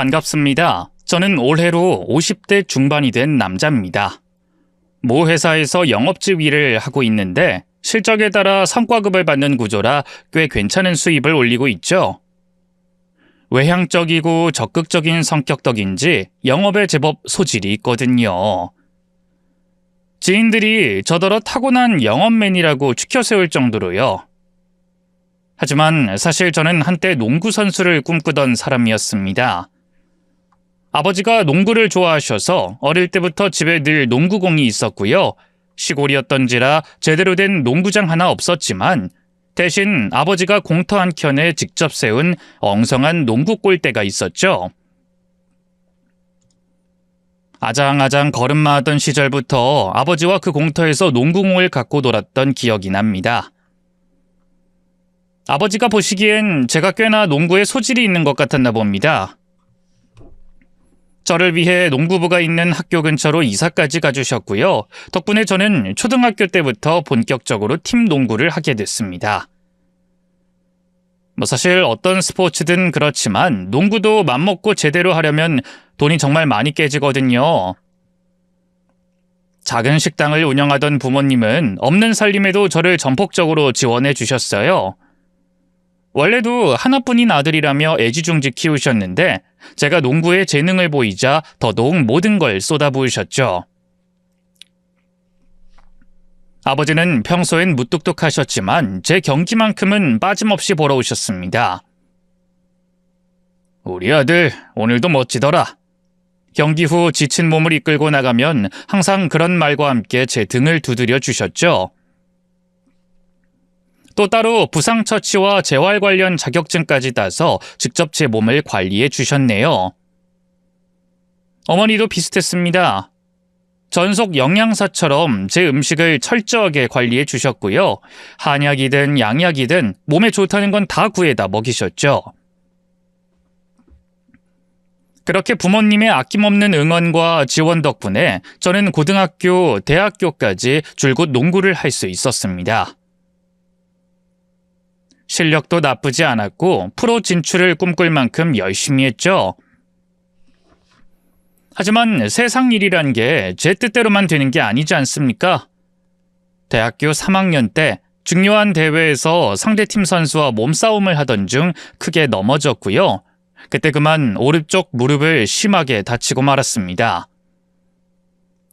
반갑습니다. 저는 올해로 50대 중반이 된 남자입니다. 모 회사에서 영업직 일을 하고 있는데 실적에 따라 성과급을 받는 구조라 꽤 괜찮은 수입을 올리고 있죠. 외향적이고 적극적인 성격 덕인지 영업에 제법 소질이 있거든요. 지인들이 저더러 타고난 영업맨이라고 추켜 세울 정도로요. 하지만 사실 저는 한때 농구 선수를 꿈꾸던 사람이었습니다. 아버지가 농구를 좋아하셔서 어릴 때부터 집에 늘 농구공이 있었고요. 시골이었던지라 제대로 된 농구장 하나 없었지만 대신 아버지가 공터 한 켠에 직접 세운 엉성한 농구 골대가 있었죠. 아장아장 걸음마하던 시절부터 아버지와 그 공터에서 농구공을 갖고 놀았던 기억이 납니다. 아버지가 보시기엔 제가 꽤나 농구에 소질이 있는 것 같았나 봅니다. 저를 위해 농구부가 있는 학교 근처로 이사까지 가주셨고요. 덕분에 저는 초등학교 때부터 본격적으로 팀 농구를 하게 됐습니다. 사실 어떤 스포츠든 그렇지만 농구도 맘먹고 제대로 하려면 돈이 정말 많이 깨지거든요. 작은 식당을 운영하던 부모님은 없는 살림에도 저를 전폭적으로 지원해 주셨어요. 원래도 하나뿐인 아들이라며 애지중지 키우셨는데 제가 농구에 재능을 보이자 더더욱 모든 걸 쏟아부으셨죠. 아버지는 평소엔 무뚝뚝하셨지만 제 경기만큼은 빠짐없이 보러 오셨습니다. 우리 아들 오늘도 멋지더라. 경기 후 지친 몸을 이끌고 나가면 항상 그런 말과 함께 제 등을 두드려 주셨죠. 또 따로 부상처치와 재활 관련 자격증까지 따서 직접 제 몸을 관리해 주셨네요. 어머니도 비슷했습니다. 전속 영양사처럼 제 음식을 철저하게 관리해 주셨고요. 한약이든 양약이든 몸에 좋다는 건 다 구해다 먹이셨죠. 그렇게 부모님의 아낌없는 응원과 지원 덕분에 저는 고등학교, 대학교까지 줄곧 농구를 할 수 있었습니다. 실력도 나쁘지 않았고 프로 진출을 꿈꿀 만큼 열심히 했죠. 하지만 세상 일이란 게 제 뜻대로만 되는 게 아니지 않습니까? 대학교 3학년 때 중요한 대회에서 상대팀 선수와 몸싸움을 하던 중 크게 넘어졌고요. 그때 그만 오른쪽 무릎을 심하게 다치고 말았습니다.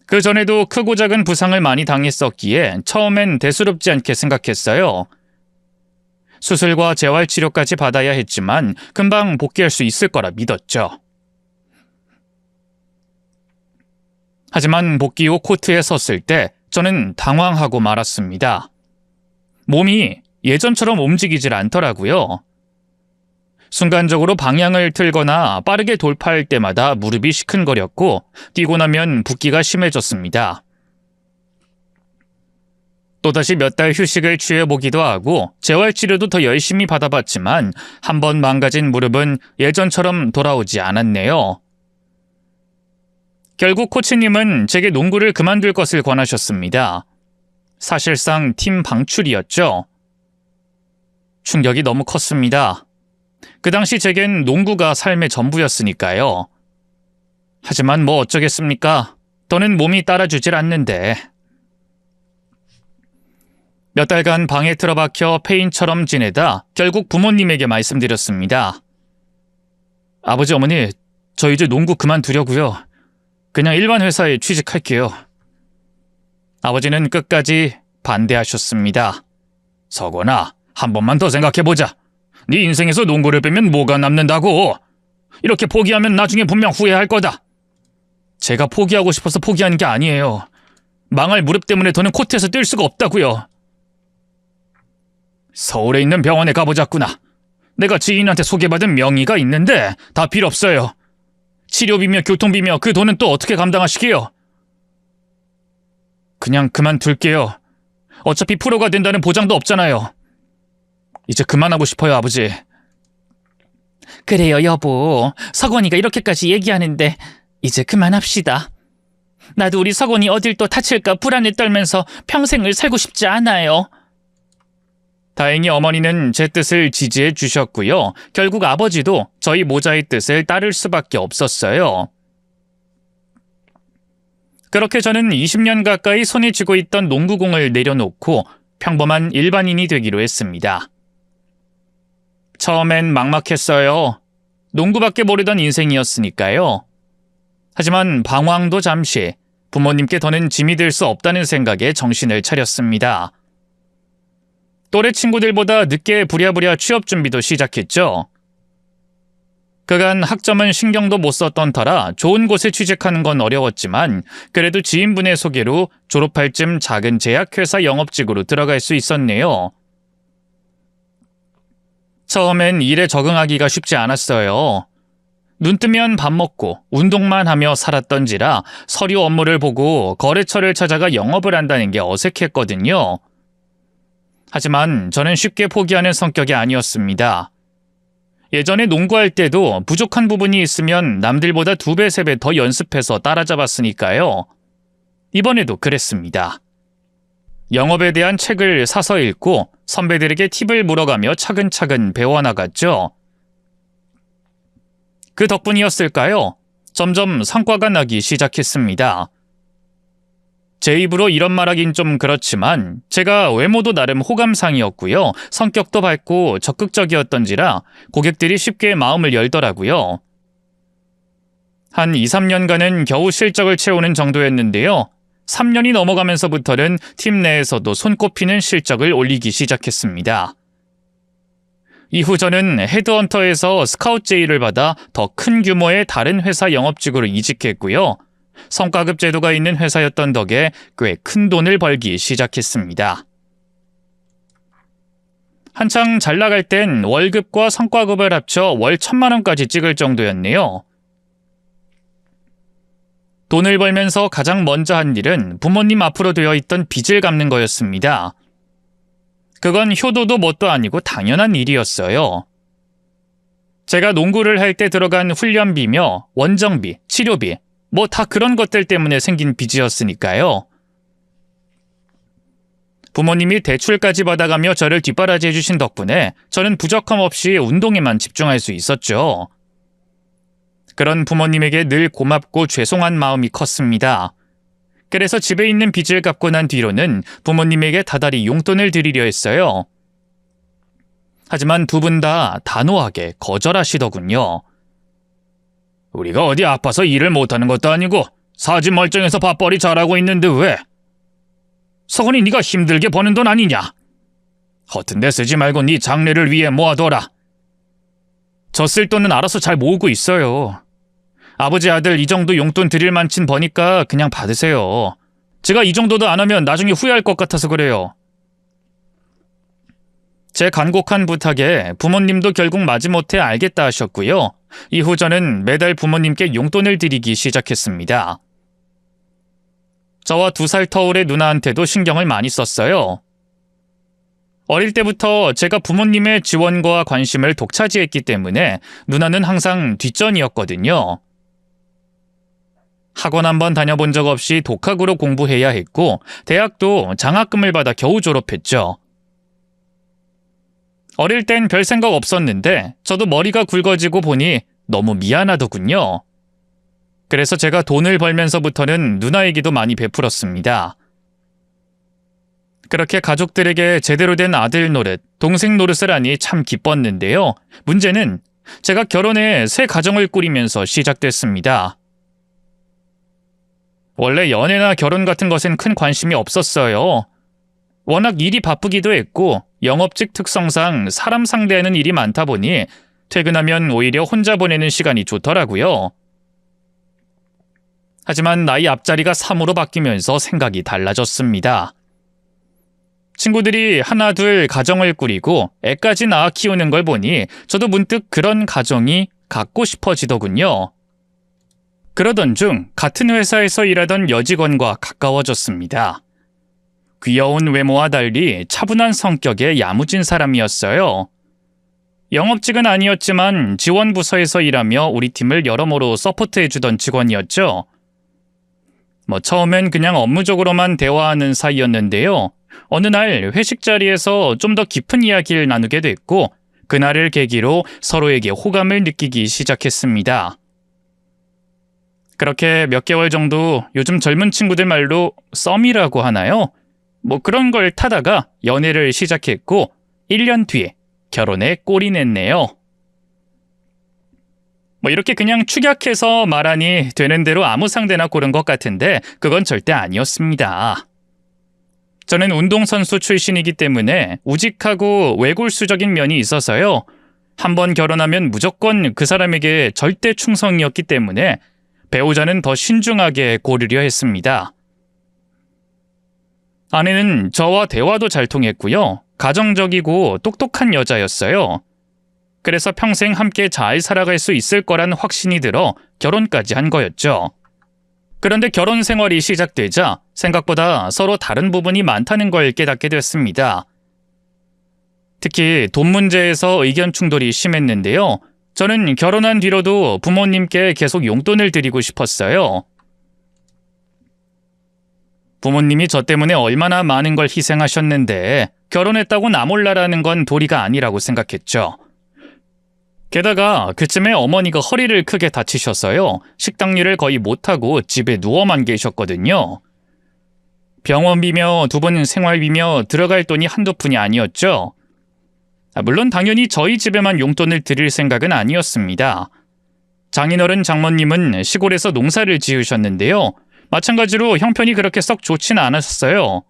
그 전에도 크고 작은 부상을 많이 당했었기에 처음엔 대수롭지 않게 생각했어요. 수술과 재활치료까지 받아야 했지만 금방 복귀할 수 있을 거라 믿었죠. 하지만 복귀 후 코트에 섰을 때 저는 당황하고 말았습니다. 몸이 예전처럼 움직이질 않더라고요. 순간적으로 방향을 틀거나 빠르게 돌파할 때마다 무릎이 시큰거렸고 뛰고 나면 붓기가 심해졌습니다. 또다시 몇 달 휴식을 취해보기도 하고 재활치료도 더 열심히 받아봤지만 한 번 망가진 무릎은 예전처럼 돌아오지 않았네요. 결국 코치님은 제게 농구를 그만둘 것을 권하셨습니다. 사실상 팀 방출이었죠. 충격이 너무 컸습니다. 그 당시 제겐 농구가 삶의 전부였으니까요. 하지만 뭐 어쩌겠습니까? 더는 몸이 따라주질 않는데. 몇 달간 방에 틀어박혀 폐인처럼 지내다 결국 부모님에게 말씀드렸습니다. 아버지, 어머니, 저 이제 농구 그만두려고요. 그냥 일반 회사에 취직할게요. 아버지는 끝까지 반대하셨습니다. 서건아, 한 번만 더 생각해보자. 네 인생에서 농구를 빼면 뭐가 남는다고? 이렇게 포기하면 나중에 분명 후회할 거다. 제가 포기하고 싶어서 포기하는 게 아니에요. 망할 무릎 때문에 더는 코트에서 뛸 수가 없다고요. 서울에 있는 병원에 가보자꾸나. 내가 지인한테 소개받은 명의가 있는데 다 필요 없어요. 치료비며 교통비며 그 돈은 또 어떻게 감당하시게요? 그냥 그만둘게요. 어차피 프로가 된다는 보장도 없잖아요. 이제 그만하고 싶어요, 아버지. 그래요, 여보. 석원이가 이렇게까지 얘기하는데 이제 그만합시다. 나도 우리 석원이 어딜 또 다칠까 불안에 떨면서 평생을 살고 싶지 않아요. 다행히 어머니는 제 뜻을 지지해 주셨고요. 결국 아버지도 저희 모자의 뜻을 따를 수밖에 없었어요. 그렇게 저는 20년 가까이 손에 쥐고 있던 농구공을 내려놓고 평범한 일반인이 되기로 했습니다. 처음엔 막막했어요. 농구밖에 모르던 인생이었으니까요. 하지만 방황도 잠시, 부모님께 더는 짐이 될 수 없다는 생각에 정신을 차렸습니다. 또래 친구들보다 늦게 부랴부랴 취업 준비도 시작했죠. 그간 학점은 신경도 못 썼던 터라 좋은 곳에 취직하는 건 어려웠지만 그래도 지인분의 소개로 졸업할 쯤 작은 제약회사 영업직으로 들어갈 수 있었네요. 처음엔 일에 적응하기가 쉽지 않았어요. 눈 뜨면 밥 먹고 운동만 하며 살았던지라 서류 업무를 보고 거래처를 찾아가 영업을 한다는 게 어색했거든요. 하지만 저는 쉽게 포기하는 성격이 아니었습니다. 예전에 농구할 때도 부족한 부분이 있으면 남들보다 2배, 3배 더 연습해서 따라잡았으니까요. 이번에도 그랬습니다. 영업에 대한 책을 사서 읽고 선배들에게 팁을 물어가며 차근차근 배워나갔죠. 그 덕분이었을까요? 점점 성과가 나기 시작했습니다. 제 입으로 이런 말하긴 좀 그렇지만 제가 외모도 나름 호감상이었고요. 성격도 밝고 적극적이었던지라 고객들이 쉽게 마음을 열더라고요. 한 2, 3년간은 겨우 실적을 채우는 정도였는데요. 3년이 넘어가면서부터는 팀 내에서도 손꼽히는 실적을 올리기 시작했습니다. 이후 저는 헤드헌터에서 스카우트 제의를 받아 더 큰 규모의 다른 회사 영업직으로 이직했고요. 성과급 제도가 있는 회사였던 덕에 꽤 큰 돈을 벌기 시작했습니다. 한창 잘 나갈 땐 월급과 성과급을 합쳐 월 1,000만 원까지 찍을 정도였네요. 돈을 벌면서 가장 먼저 한 일은 부모님 앞으로 되어 있던 빚을 갚는 거였습니다. 그건 효도도 뭣도 아니고 당연한 일이었어요. 제가 농구를 할 때 들어간 훈련비며 원정비, 치료비, 뭐 다 그런 것들 때문에 생긴 빚이었으니까요. 부모님이 대출까지 받아가며 저를 뒷바라지해 주신 덕분에 저는 부족함 없이 운동에만 집중할 수 있었죠. 그런 부모님에게 늘 고맙고 죄송한 마음이 컸습니다. 그래서 집에 있는 빚을 갚고 난 뒤로는 부모님에게 다달이 용돈을 드리려 했어요. 하지만 두 분 다 단호하게 거절하시더군요. 우리가 어디 아파서 일을 못하는 것도 아니고 사지 멀쩡해서 밥벌이 잘하고 있는데 왜? 서건이 네가 힘들게 버는 돈 아니냐? 허튼 데 쓰지 말고 네 장래를 위해 모아둬라. 저 쓸 돈은 알아서 잘 모으고 있어요. 아버지 아들 이 정도 용돈 드릴 만친 버니까 그냥 받으세요. 제가 이 정도도 안 하면 나중에 후회할 것 같아서 그래요. 제 간곡한 부탁에 부모님도 결국 마지못해 알겠다 하셨고요. 이후 저는 매달 부모님께 용돈을 드리기 시작했습니다. 저와 2살 터울의 누나한테도 신경을 많이 썼어요. 어릴 때부터 제가 부모님의 지원과 관심을 독차지했기 때문에 누나는 항상 뒷전이었거든요. 학원 한번 다녀본 적 없이 독학으로 공부해야 했고 대학도 장학금을 받아 겨우 졸업했죠. 어릴 땐 별 생각 없었는데 저도 머리가 굵어지고 보니 너무 미안하더군요. 그래서 제가 돈을 벌면서부터는 누나에게도 많이 베풀었습니다. 그렇게 가족들에게 제대로 된 아들 노릇, 동생 노릇을 하니 참 기뻤는데요. 문제는 제가 결혼해 새 가정을 꾸리면서 시작됐습니다. 원래 연애나 결혼 같은 것엔 큰 관심이 없었어요. 워낙 일이 바쁘기도 했고 영업직 특성상 사람 상대하는 일이 많다 보니 퇴근하면 오히려 혼자 보내는 시간이 좋더라고요. 하지만 나이 앞자리가 3으로 바뀌면서 생각이 달라졌습니다. 친구들이 하나 둘 가정을 꾸리고 애까지 낳아 키우는 걸 보니 저도 문득 그런 가정이 갖고 싶어지더군요. 그러던 중 같은 회사에서 일하던 여직원과 가까워졌습니다. 귀여운 외모와 달리 차분한 성격의 야무진 사람이었어요. 영업직은 아니었지만 지원부서에서 일하며 우리 팀을 여러모로 서포트해주던 직원이었죠. 처음엔 그냥 업무적으로만 대화하는 사이였는데요. 어느 날 회식 자리에서 좀 더 깊은 이야기를 나누게 됐고 그날을 계기로 서로에게 호감을 느끼기 시작했습니다. 그렇게 몇 개월 정도 요즘 젊은 친구들 말로 썸이라고 하나요? 뭐 그런 걸 타다가 연애를 시작했고 1년 뒤에 결혼에 꼴이 냈네요. 뭐 이렇게 그냥 축약해서 말하니 되는 대로 아무 상대나 고른 것 같은데 그건 절대 아니었습니다. 저는 운동선수 출신이기 때문에 우직하고 외골수적인 면이 있어서요. 한번 결혼하면 무조건 그 사람에게 절대 충성이었기 때문에 배우자는 더 신중하게 고르려 했습니다. 아내는 저와 대화도 잘 통했고요. 가정적이고 똑똑한 여자였어요. 그래서 평생 함께 잘 살아갈 수 있을 거란 확신이 들어 결혼까지 한 거였죠. 그런데 결혼 생활이 시작되자 생각보다 서로 다른 부분이 많다는 걸 깨닫게 됐습니다. 특히 돈 문제에서 의견 충돌이 심했는데요. 저는 결혼한 뒤로도 부모님께 계속 용돈을 드리고 싶었어요. 부모님이 저 때문에 얼마나 많은 걸 희생하셨는데 결혼했다고 나 몰라라는 건 도리가 아니라고 생각했죠. 게다가 그쯤에 어머니가 허리를 크게 다치셔서요. 식당 일을 거의 못하고 집에 누워만 계셨거든요. 병원비며 두 분 생활비며 들어갈 돈이 한두 푼이 아니었죠. 물론 당연히 저희 집에만 용돈을 드릴 생각은 아니었습니다. 장인어른 장모님은 시골에서 농사를 지으셨는데요. 마찬가지로 형편이 그렇게 썩 좋지는 않았어요.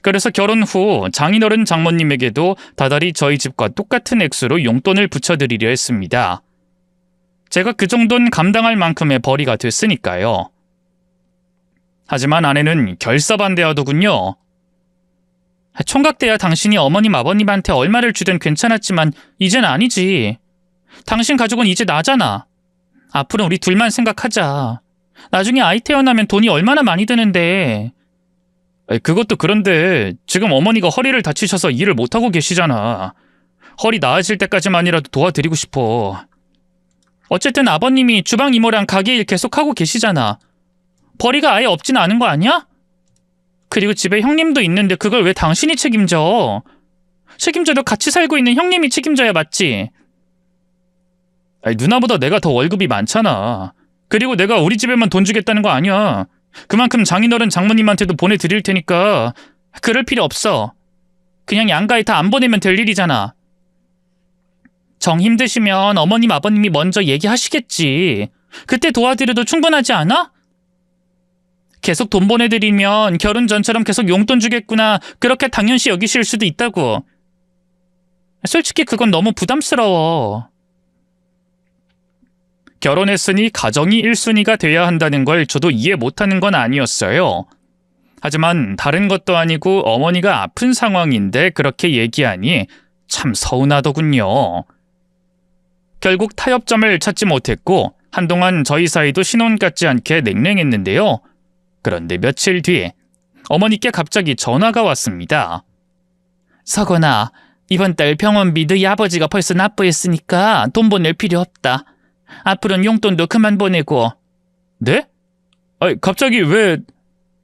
그래서 결혼 후 장인어른 장모님에게도 다달이 저희 집과 똑같은 액수로 용돈을 붙여드리려 했습니다. 제가 그 정도는 감당할 만큼의 벌이가 됐으니까요. 하지만 아내는 결사반대하더군요. 총각 때야 당신이 어머님 아버님한테 얼마를 주든 괜찮았지만 이젠 아니지. 당신 가족은 이제 나잖아. 앞으로 우리 둘만 생각하자. 나중에 아이 태어나면 돈이 얼마나 많이 드는데. 그것도 그런데 지금 어머니가 허리를 다치셔서 일을 못하고 계시잖아. 허리 나아질 때까지만이라도 도와드리고 싶어. 어쨌든 아버님이 주방 이모랑 가게 일 계속하고 계시잖아. 벌이가 아예 없진 않은 거 아니야? 그리고 집에 형님도 있는데 그걸 왜 당신이 책임져? 책임져도 같이 살고 있는 형님이 책임져야 맞지. 누나보다 내가 더 월급이 많잖아. 그리고 내가 우리 집에만 돈 주겠다는 거 아니야. 그만큼 장인어른 장모님한테도 보내드릴 테니까 그럴 필요 없어. 그냥 양가에 다 안 보내면 될 일이잖아. 정 힘드시면 어머님 아버님이 먼저 얘기하시겠지. 그때 도와드려도 충분하지 않아? 계속 돈 보내드리면 결혼 전처럼 계속 용돈 주겠구나 그렇게 당연시 여기실 수도 있다고. 솔직히 그건 너무 부담스러워. 결혼했으니 가정이 1순위가 돼야 한다는 걸 저도 이해 못하는 건 아니었어요. 하지만 다른 것도 아니고 어머니가 아픈 상황인데 그렇게 얘기하니 참 서운하더군요. 결국 타협점을 찾지 못했고 한동안 저희 사이도 신혼 같지 않게 냉랭했는데요. 그런데 며칠 뒤에 어머니께 갑자기 전화가 왔습니다. 석원아, 이번 달 병원비 너희 아버지가 벌써 납부했으니까 돈 보낼 필요 없다. 앞으로는 용돈도 그만 보내고. 네? 갑자기 왜...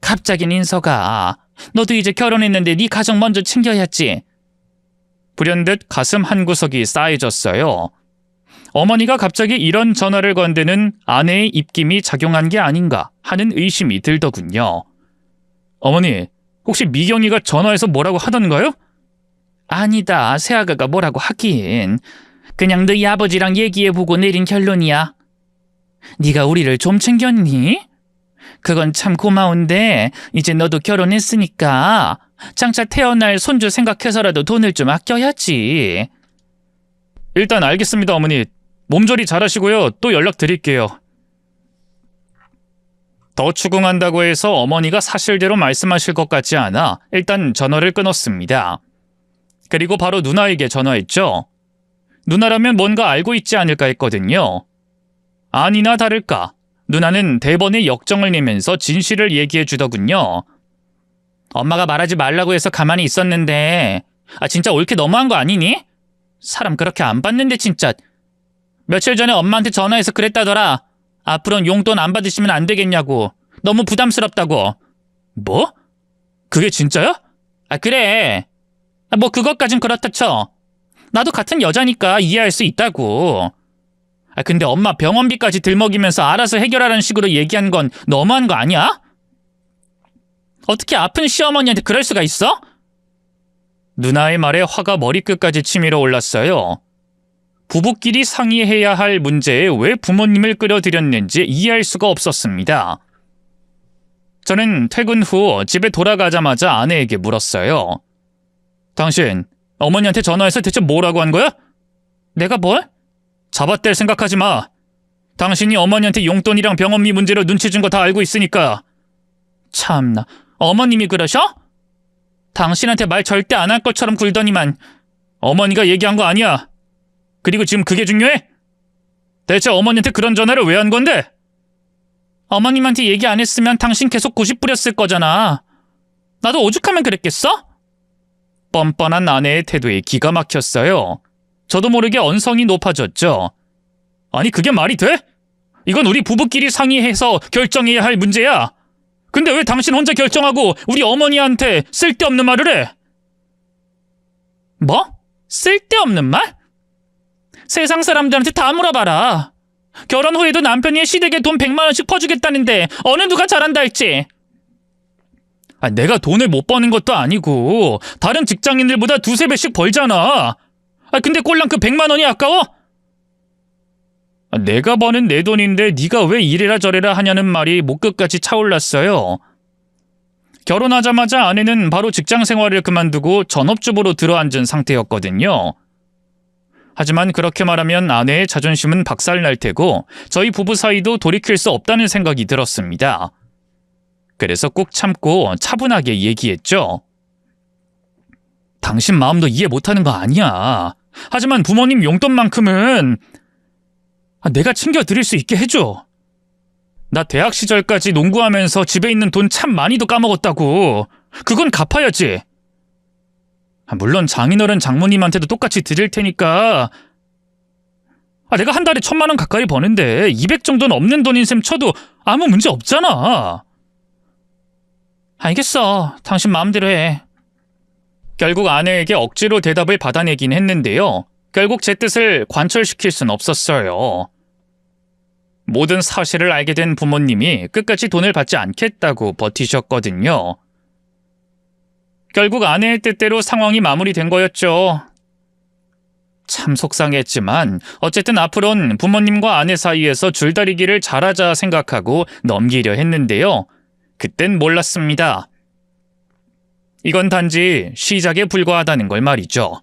갑자긴 인서가. 너도 이제 결혼했는데 네 가정 먼저 챙겨야지. 불현듯 가슴 한구석이 싸해졌어요. 어머니가 갑자기 이런 전화를 건 데는 아내의 입김이 작용한 게 아닌가 하는 의심이 들더군요. 어머니, 혹시 미경이가 전화해서 뭐라고 하던가요? 아니다, 새아가가 뭐라고 하긴. 그냥 너희 아버지랑 얘기해보고 내린 결론이야. 네가 우리를 좀 챙겼니? 그건 참 고마운데 이제 너도 결혼했으니까 장차 태어날 손주 생각해서라도 돈을 좀 아껴야지. 일단 알겠습니다, 어머니. 몸조리 잘하시고요. 또 연락드릴게요. 더 추궁한다고 해서 어머니가 사실대로 말씀하실 것 같지 않아 일단 전화를 끊었습니다. 그리고 바로 누나에게 전화했죠. 누나라면 뭔가 알고 있지 않을까 했거든요. 아니나 다를까 누나는 대번에 역정을 내면서 진실을 얘기해 주더군요. 엄마가 말하지 말라고 해서 가만히 있었는데 진짜 옳게 너무한 거 아니니? 사람 그렇게 안 받는데 진짜. 며칠 전에 엄마한테 전화해서 그랬다더라. 앞으로는 용돈 안 받으시면 안 되겠냐고. 너무 부담스럽다고. 뭐? 그게 진짜야? 그래. 뭐 그것까진 그렇다 쳐. 나도 같은 여자니까 이해할 수 있다고. 근데 엄마 병원비까지 들먹이면서 알아서 해결하라는 식으로 얘기한 건 너무한 거 아니야? 어떻게 아픈 시어머니한테 그럴 수가 있어? 누나의 말에 화가 머리끝까지 치밀어 올랐어요. 부부끼리 상의해야 할 문제에 왜 부모님을 끌어들였는지 이해할 수가 없었습니다. 저는 퇴근 후 집에 돌아가자마자 아내에게 물었어요. 당신 어머니한테 전화해서 대체 뭐라고 한 거야? 내가 뭘? 잡아댈 생각하지 마. 당신이 어머니한테 용돈이랑 병원비 문제로 눈치 준 거 다 알고 있으니까. 참나, 어머님이 그러셔? 당신한테 말 절대 안 할 것처럼 굴더니만. 어머니가 얘기한 거 아니야. 그리고 지금 그게 중요해? 대체 어머니한테 그런 전화를 왜 한 건데? 어머님한테 얘기 안 했으면 당신 계속 고집 부렸을 거잖아. 나도 오죽하면 그랬겠어? 뻔뻔한 아내의 태도에 기가 막혔어요. 저도 모르게 언성이 높아졌죠. 아니 그게 말이 돼? 이건 우리 부부끼리 상의해서 결정해야 할 문제야. 근데 왜 당신 혼자 결정하고 우리 어머니한테 쓸데없는 말을 해? 뭐? 쓸데없는 말? 세상 사람들한테 다 물어봐라. 결혼 후에도 남편이 시댁에 돈 100만 원씩 퍼주겠다는데 어느 누가 잘한다 했지? 내가 돈을 못 버는 것도 아니고 다른 직장인들보다 두세 배씩 벌잖아. 근데 꼴랑 그 100만 원이 아까워? 내가 버는 내 돈인데 네가 왜 이래라 저래라 하냐는 말이 목끝까지 차올랐어요. 결혼하자마자 아내는 바로 직장 생활을 그만두고 전업주부로 들어앉은 상태였거든요. 하지만 그렇게 말하면 아내의 자존심은 박살날 테고 저희 부부 사이도 돌이킬 수 없다는 생각이 들었습니다. 그래서 꾹 참고 차분하게 얘기했죠. 당신 마음도 이해 못하는 거 아니야. 하지만 부모님 용돈만큼은 내가 챙겨드릴 수 있게 해줘. 나 대학 시절까지 농구하면서 집에 있는 돈 참 많이도 까먹었다고. 그건 갚아야지. 물론 장인어른 장모님한테도 똑같이 드릴 테니까. 내가 한 달에 1,000만 원 가까이 버는데 200 정도는 없는 돈인 셈 쳐도 아무 문제 없잖아. 알겠어. 당신 마음대로 해. 결국 아내에게 억지로 대답을 받아내긴 했는데요. 결국 제 뜻을 관철시킬 순 없었어요. 모든 사실을 알게 된 부모님이 끝까지 돈을 받지 않겠다고 버티셨거든요. 결국 아내의 뜻대로 상황이 마무리된 거였죠. 참 속상했지만 어쨌든 앞으론 부모님과 아내 사이에서 줄다리기를 잘하자 생각하고 넘기려 했는데요. 그땐 몰랐습니다. 이건 단지 시작에 불과하다는 걸 말이죠.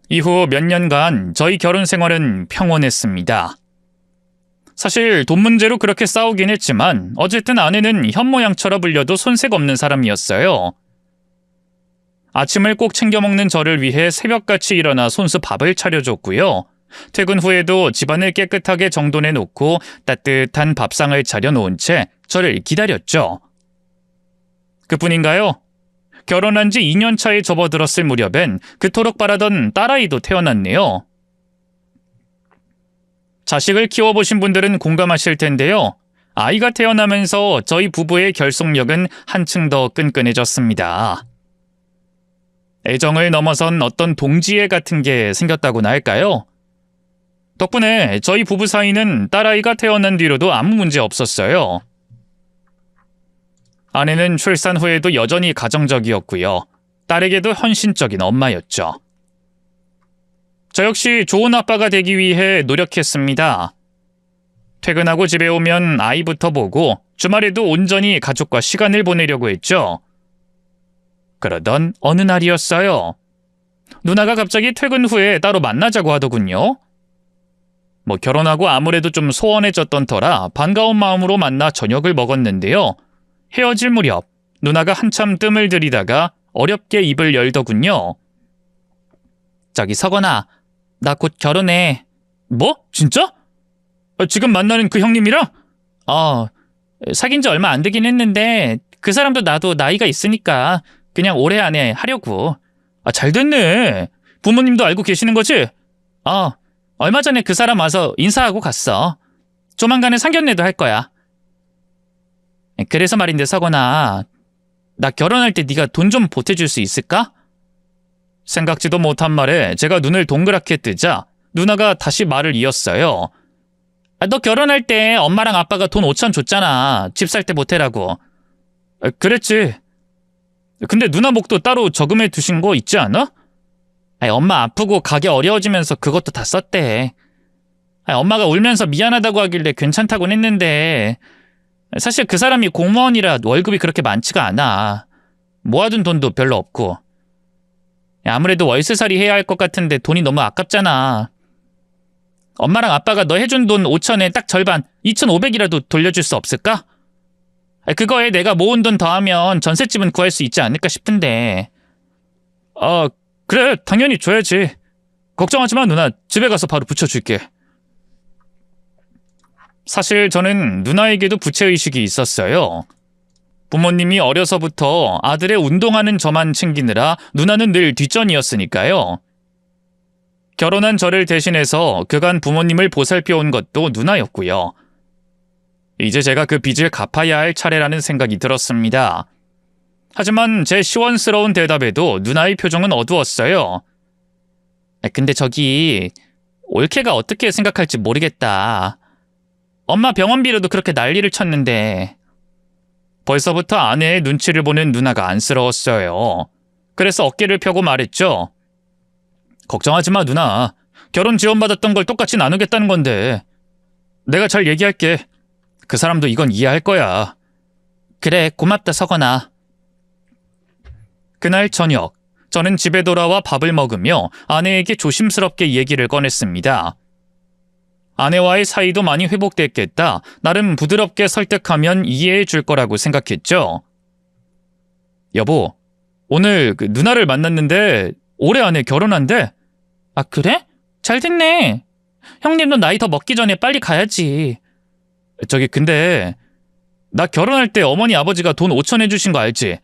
이후 몇 년간 저희 결혼 생활은 평온했습니다. 사실 돈 문제로 그렇게 싸우긴 했지만 어쨌든 아내는 현모양처럼 불려도 손색 없는 사람이었어요. 아침을 꼭 챙겨 먹는 저를 위해 새벽같이 일어나 손수 밥을 차려줬고요. 퇴근 후에도 집안을 깨끗하게 정돈해놓고 따뜻한 밥상을 차려놓은 채 저를 기다렸죠. 그뿐인가요? 결혼한 지 2년 차에 접어들었을 무렵엔 그토록 바라던 딸아이도 태어났네요. 자식을 키워보신 분들은 공감하실 텐데요. 아이가 태어나면서 저희 부부의 결속력은 한층 더 끈끈해졌습니다. 애정을 넘어선 어떤 동지애 같은 게 생겼다고나 할까요? 덕분에 저희 부부 사이는 딸아이가 태어난 뒤로도 아무 문제 없었어요. 아내는 출산 후에도 여전히 가정적이었고요. 딸에게도 헌신적인 엄마였죠. 저 역시 좋은 아빠가 되기 위해 노력했습니다. 퇴근하고 집에 오면 아이부터 보고 주말에도 온전히 가족과 시간을 보내려고 했죠. 그러던 어느 날이었어요. 누나가 갑자기 퇴근 후에 따로 만나자고 하더군요. 결혼하고 아무래도 좀 소원해졌던 터라 반가운 마음으로 만나 저녁을 먹었는데요. 헤어질 무렵 누나가 한참 뜸을 들이다가 어렵게 입을 열더군요. 저기 석원아, 나 곧 결혼해. 뭐? 진짜? 지금 만나는 그 형님이랑? 사귄 지 얼마 안 되긴 했는데 그 사람도 나도 나이가 있으니까 그냥 올해 안에 하려고. 잘 됐네. 부모님도 알고 계시는 거지? 얼마 전에 그 사람 와서 인사하고 갔어. 조만간에 상견례도 할 거야. 그래서 말인데 석원아, 나 결혼할 때 네가 돈 좀 보태줄 수 있을까? 생각지도 못한 말에 제가 눈을 동그랗게 뜨자 누나가 다시 말을 이었어요. 너 결혼할 때 엄마랑 아빠가 돈 5천 줬잖아. 집 살 때 보태라고. 그랬지. 근데 누나 목도 따로 저금해 두신 거 있지 않아? 엄마 아프고 가게 어려워지면서 그것도 다 썼대. 엄마가 울면서 미안하다고 하길래 괜찮다곤 했는데 사실 그 사람이 공무원이라 월급이 그렇게 많지가 않아. 모아둔 돈도 별로 없고. 아무래도 월세살이 해야 할 것 같은데 돈이 너무 아깝잖아. 엄마랑 아빠가 너 해준 돈 5천에 딱 절반 2,500이라도 돌려줄 수 없을까? 그거에 내가 모은 돈 더하면 전셋집은 구할 수 있지 않을까 싶은데. 그래, 당연히 줘야지. 걱정하지 마, 누나. 집에 가서 바로 붙여줄게. 사실 저는 누나에게도 부채의식이 있었어요. 부모님이 어려서부터 아들의 운동하는 저만 챙기느라 누나는 늘 뒷전이었으니까요. 결혼한 저를 대신해서 그간 부모님을 보살펴온 것도 누나였고요. 이제 제가 그 빚을 갚아야 할 차례라는 생각이 들었습니다. 하지만 제 시원스러운 대답에도 누나의 표정은 어두웠어요. 근데 저기 올케가 어떻게 생각할지 모르겠다. 엄마 병원비로도 그렇게 난리를 쳤는데. 벌써부터 아내의 눈치를 보는 누나가 안쓰러웠어요. 그래서 어깨를 펴고 말했죠. 걱정하지 마, 누나. 결혼 지원받았던 걸 똑같이 나누겠다는 건데. 내가 잘 얘기할게. 그 사람도 이건 이해할 거야. 그래, 고맙다, 서건아. 그날 저녁, 저는 집에 돌아와 밥을 먹으며 아내에게 조심스럽게 얘기를 꺼냈습니다. 아내와의 사이도 많이 회복됐겠다. 나름 부드럽게 설득하면 이해해 줄 거라고 생각했죠. 여보, 오늘 누나를 만났는데 올해 안에 결혼한대. 아, 그래? 잘 됐네. 형님도 나이 더 먹기 전에 빨리 가야지. 저기 근데 나 결혼할 때 어머니 아버지가 돈 5천 해주신 거 알지?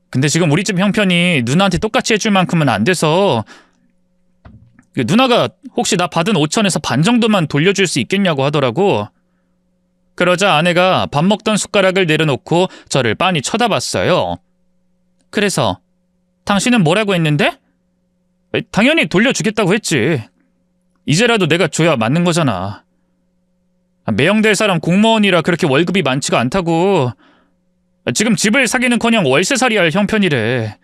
근데 지금 우리 집 형편이 누나한테 똑같이 해줄 만큼은 안 돼서 누나가 혹시 나 받은 5천에서 반 정도만 돌려줄 수 있겠냐고 하더라고. 그러자 아내가 밥 먹던 숟가락을 내려놓고 저를 빤히 쳐다봤어요. 그래서 당신은 뭐라고 했는데? 당연히 돌려주겠다고 했지. 이제라도 내가 줘야 맞는 거잖아. 매형될 사람 공무원이라 그렇게 월급이 많지가 않다고. 지금 집을 사기는커녕 월세살이 할 형편이래.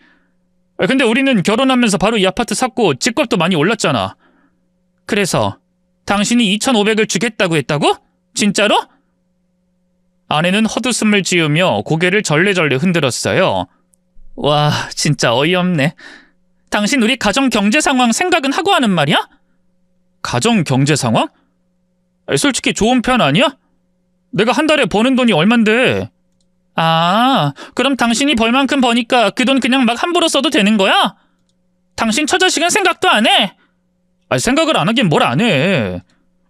근데 우리는 결혼하면서 바로 이 아파트 샀고 집값도 많이 올랐잖아. 그래서 당신이 2,500을 주겠다고 했다고? 진짜로? 아내는 헛웃음을 지으며 고개를 절레절레 흔들었어요. 와, 진짜 어이없네. 당신 우리 가정 경제 상황 생각은 하고 하는 말이야? 가정 경제 상황? 솔직히 좋은 편 아니야? 내가 한 달에 버는 돈이 얼만데. 아, 그럼 당신이 벌 만큼 버니까 그 돈 그냥 막 함부로 써도 되는 거야? 당신 처자식은 생각도 안 해? 생각을 안 하긴 뭘 안 해.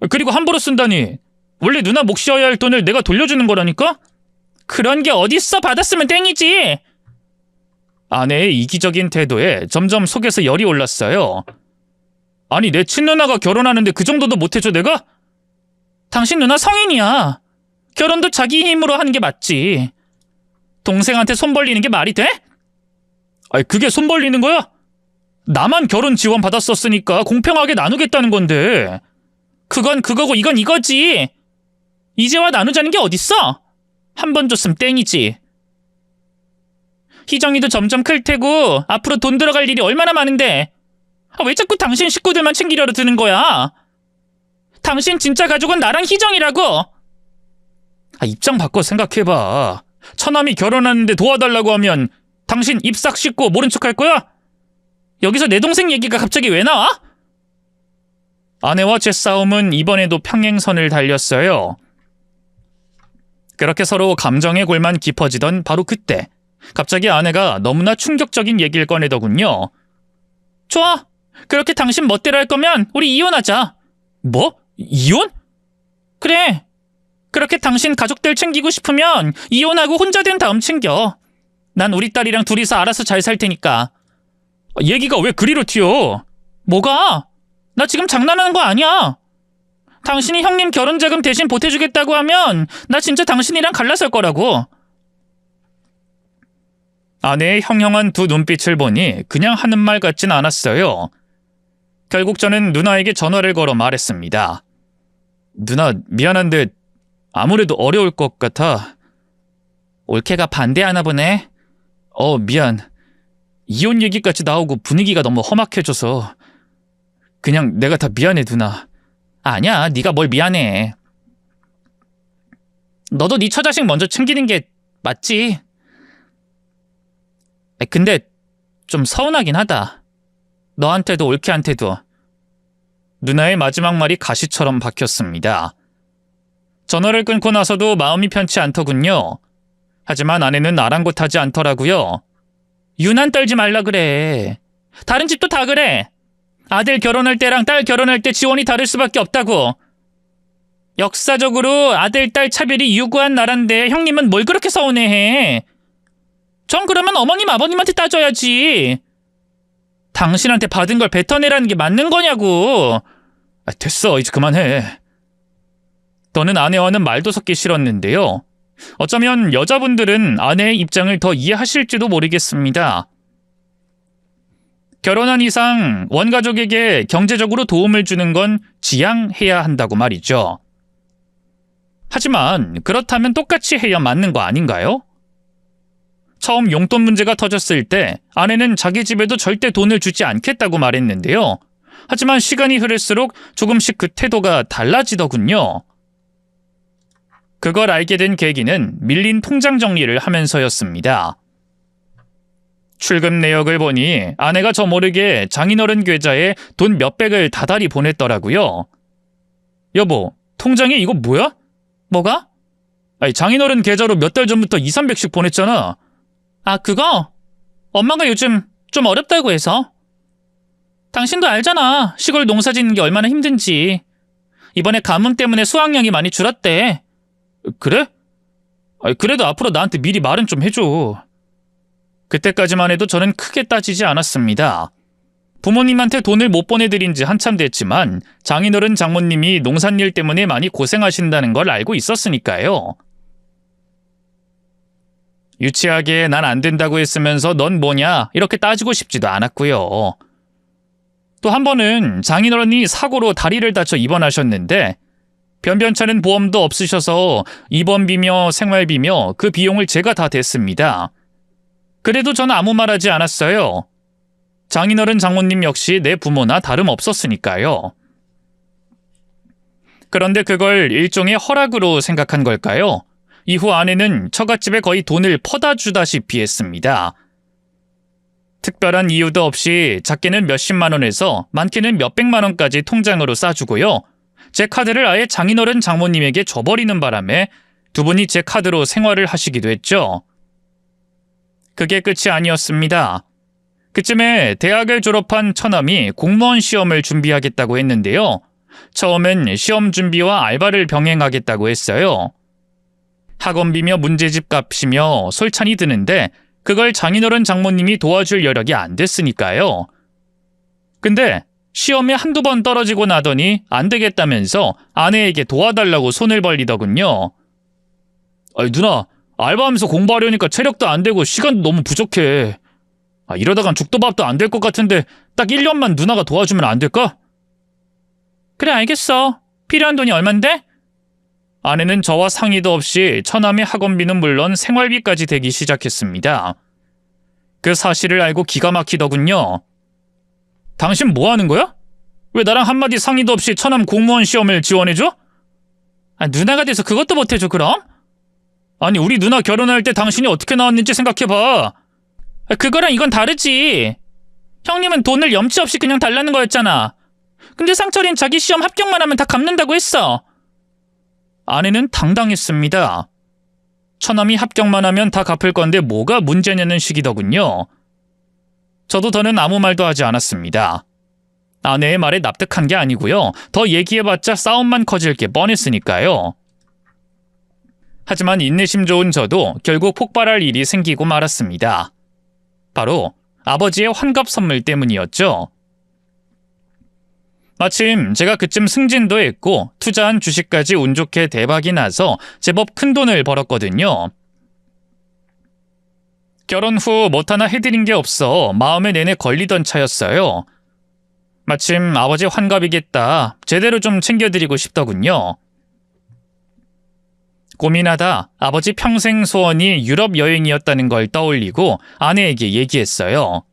그리고 함부로 쓴다니. 원래 누나 목 씌어야 할 돈을 내가 돌려주는 거라니까? 그런 게 어딨어. 받았으면 땡이지. 아내의 이기적인 태도에 점점 속에서 열이 올랐어요. 아니, 내 친누나가 결혼하는데 그 정도도 못해줘 내가? 당신 누나 성인이야. 결혼도 자기 힘으로 하는 게 맞지. 동생한테 손 벌리는 게 말이 돼? 그게 손 벌리는 거야? 나만 결혼 지원 받았었으니까 공평하게 나누겠다는 건데. 그건 그거고 이건 이거지. 이제와 나누자는 게 어딨어? 한 번 줬으면 땡이지. 희정이도 점점 클 테고 앞으로 돈 들어갈 일이 얼마나 많은데. 왜 자꾸 당신 식구들만 챙기려고 드는 거야? 당신 진짜 가족은 나랑 희정이라고. 입장 바꿔 생각해봐. 처남이 결혼하는데 도와달라고 하면 당신 입 싹 씻고 모른 척 할 거야? 여기서 내 동생 얘기가 갑자기 왜 나와? 아내와 제 싸움은 이번에도 평행선을 달렸어요. 그렇게 서로 감정의 골만 깊어지던 바로 그때 갑자기 아내가 너무나 충격적인 얘기를 꺼내더군요. 좋아. 그렇게 당신 멋대로 할 거면 우리 이혼하자. 뭐? 이혼? 그래. 그렇게 당신 가족들 챙기고 싶으면 이혼하고 혼자 된 다음 챙겨. 난 우리 딸이랑 둘이서 알아서 잘 살 테니까. 얘기가 왜 그리로 튀어? 뭐가? 나 지금 장난하는 거 아니야. 당신이 형님 결혼자금 대신 보태주겠다고 하면 나 진짜 당신이랑 갈라설 거라고. 아내의 형형한 두 눈빛을 보니 그냥 하는 말 같진 않았어요. 결국 저는 누나에게 전화를 걸어 말했습니다. 누나, 미안한데 아무래도 어려울 것 같아. 올케가 반대하나 보네. 미안. 이혼 얘기까지 나오고 분위기가 너무 험악해져서. 그냥 내가 다 미안해, 누나. 아니야, 네가 뭘 미안해. 너도 네 처자식 먼저 챙기는 게 맞지. 근데 좀 서운하긴 하다. 너한테도 올케한테도. 누나의 마지막 말이 가시처럼 박혔습니다. 전화를 끊고 나서도 마음이 편치 않더군요. 하지만 아내는 아랑곳하지 않더라고요. 유난 떨지 말라 그래. 다른 집도 다 그래. 아들 결혼할 때랑 딸 결혼할 때 지원이 다를 수밖에 없다고. 역사적으로 아들, 딸 차별이 유구한 나라인데 형님은 뭘 그렇게 서운해해. 전 그러면 어머님, 아버님한테 따져야지. 당신한테 받은 걸 뱉어내라는 게 맞는 거냐고. 됐어, 이제 그만해. 저는 아내와는 말도 섞기 싫었는데요. 어쩌면 여자분들은 아내의 입장을 더 이해하실지도 모르겠습니다. 결혼한 이상 원가족에게 경제적으로 도움을 주는 건 지양해야 한다고 말이죠. 하지만 그렇다면 똑같이 해야 맞는 거 아닌가요? 처음 용돈 문제가 터졌을 때 아내는 자기 집에도 절대 돈을 주지 않겠다고 말했는데요. 하지만 시간이 흐를수록 조금씩 그 태도가 달라지더군요. 그걸 알게 된 계기는 밀린 통장 정리를 하면서였습니다. 출금 내역을 보니 아내가 저 모르게 장인어른 계좌에 돈 몇백을 다달이 보냈더라고요. 여보, 통장에 이거 뭐야? 뭐가? 장인어른 계좌로 몇 달 전부터 200~300씩 보냈잖아. 아, 그거? 엄마가 요즘 좀 어렵다고 해서. 당신도 알잖아. 시골 농사 짓는 게 얼마나 힘든지. 이번에 가뭄 때문에 수확량이 많이 줄었대. 그래? 그래도 앞으로 나한테 미리 말은 좀 해줘. 그때까지만 해도 저는 크게 따지지 않았습니다. 부모님한테 돈을 못 보내드린 지 한참 됐지만 장인어른 장모님이 농산일 때문에 많이 고생하신다는 걸 알고 있었으니까요. 유치하게 난 안 된다고 했으면서 넌 뭐냐 이렇게 따지고 싶지도 않았고요. 또 한 번은 장인어른이 사고로 다리를 다쳐 입원하셨는데 변변찮은 보험도 없으셔서 입원비며 생활비며 그 비용을 제가 다 댔습니다. 그래도 저는 아무 말하지 않았어요. 장인어른 장모님 역시 내 부모나 다름없었으니까요. 그런데 그걸 일종의 허락으로 생각한 걸까요? 이후 아내는 처갓집에 거의 돈을 퍼다 주다시피 했습니다. 특별한 이유도 없이 작게는 몇십만 원에서 많게는 몇백만 원까지 통장으로 싸주고요. 제 카드를 아예 장인어른 장모님에게 줘버리는 바람에 두 분이 제 카드로 생활을 하시기도 했죠. 그게 끝이 아니었습니다. 그쯤에 대학을 졸업한 처남이 공무원 시험을 준비하겠다고 했는데요. 처음엔 시험 준비와 알바를 병행하겠다고 했어요. 학원비며 문제집 값이며 솔찬이 드는데 그걸 장인어른 장모님이 도와줄 여력이 안 됐으니까요. 근데 시험에 한두 번 떨어지고 나더니 안 되겠다면서 아내에게 도와달라고 손을 벌리더군요. 누나, 알바하면서 공부하려니까 체력도 안 되고 시간도 너무 부족해. 이러다간 죽도 밥도 안 될 것 같은데 딱 1년만 누나가 도와주면 안 될까? 그래, 알겠어. 필요한 돈이 얼만데? 아내는 저와 상의도 없이 처남의 학원비는 물론 생활비까지 대기 시작했습니다. 그 사실을 알고 기가 막히더군요. 당신 뭐 하는 거야? 왜 나랑 한마디 상의도 없이 처남 공무원 시험을 지원해줘? 누나가 돼서 그것도 못해줘 그럼? 아니, 우리 누나 결혼할 때 당신이 어떻게 나왔는지 생각해봐. 그거랑 이건 다르지. 형님은 돈을 염치 없이 그냥 달라는 거였잖아. 근데 상철이는 자기 시험 합격만 하면 다 갚는다고 했어. 아내는 당당했습니다. 처남이 합격만 하면 다 갚을 건데 뭐가 문제냐는 식이더군요. 저도 더는 아무 말도 하지 않았습니다. 아내의 말에 납득한 게 아니고요. 더 얘기해봤자 싸움만 커질 게 뻔했으니까요. 하지만 인내심 좋은 저도 결국 폭발할 일이 생기고 말았습니다. 바로 아버지의 환갑 선물 때문이었죠. 마침 제가 그쯤 승진도 했고 투자한 주식까지 운 좋게 대박이 나서 제법 큰 돈을 벌었거든요. 결혼 후 못 하나 해드린 게 없어 마음에 내내 걸리던 차였어요. 마침 아버지 환갑이겠다. 제대로 좀 챙겨드리고 싶더군요. 고민하다 아버지 평생 소원이 유럽 여행이었다는 걸 떠올리고 아내에게 얘기했어요.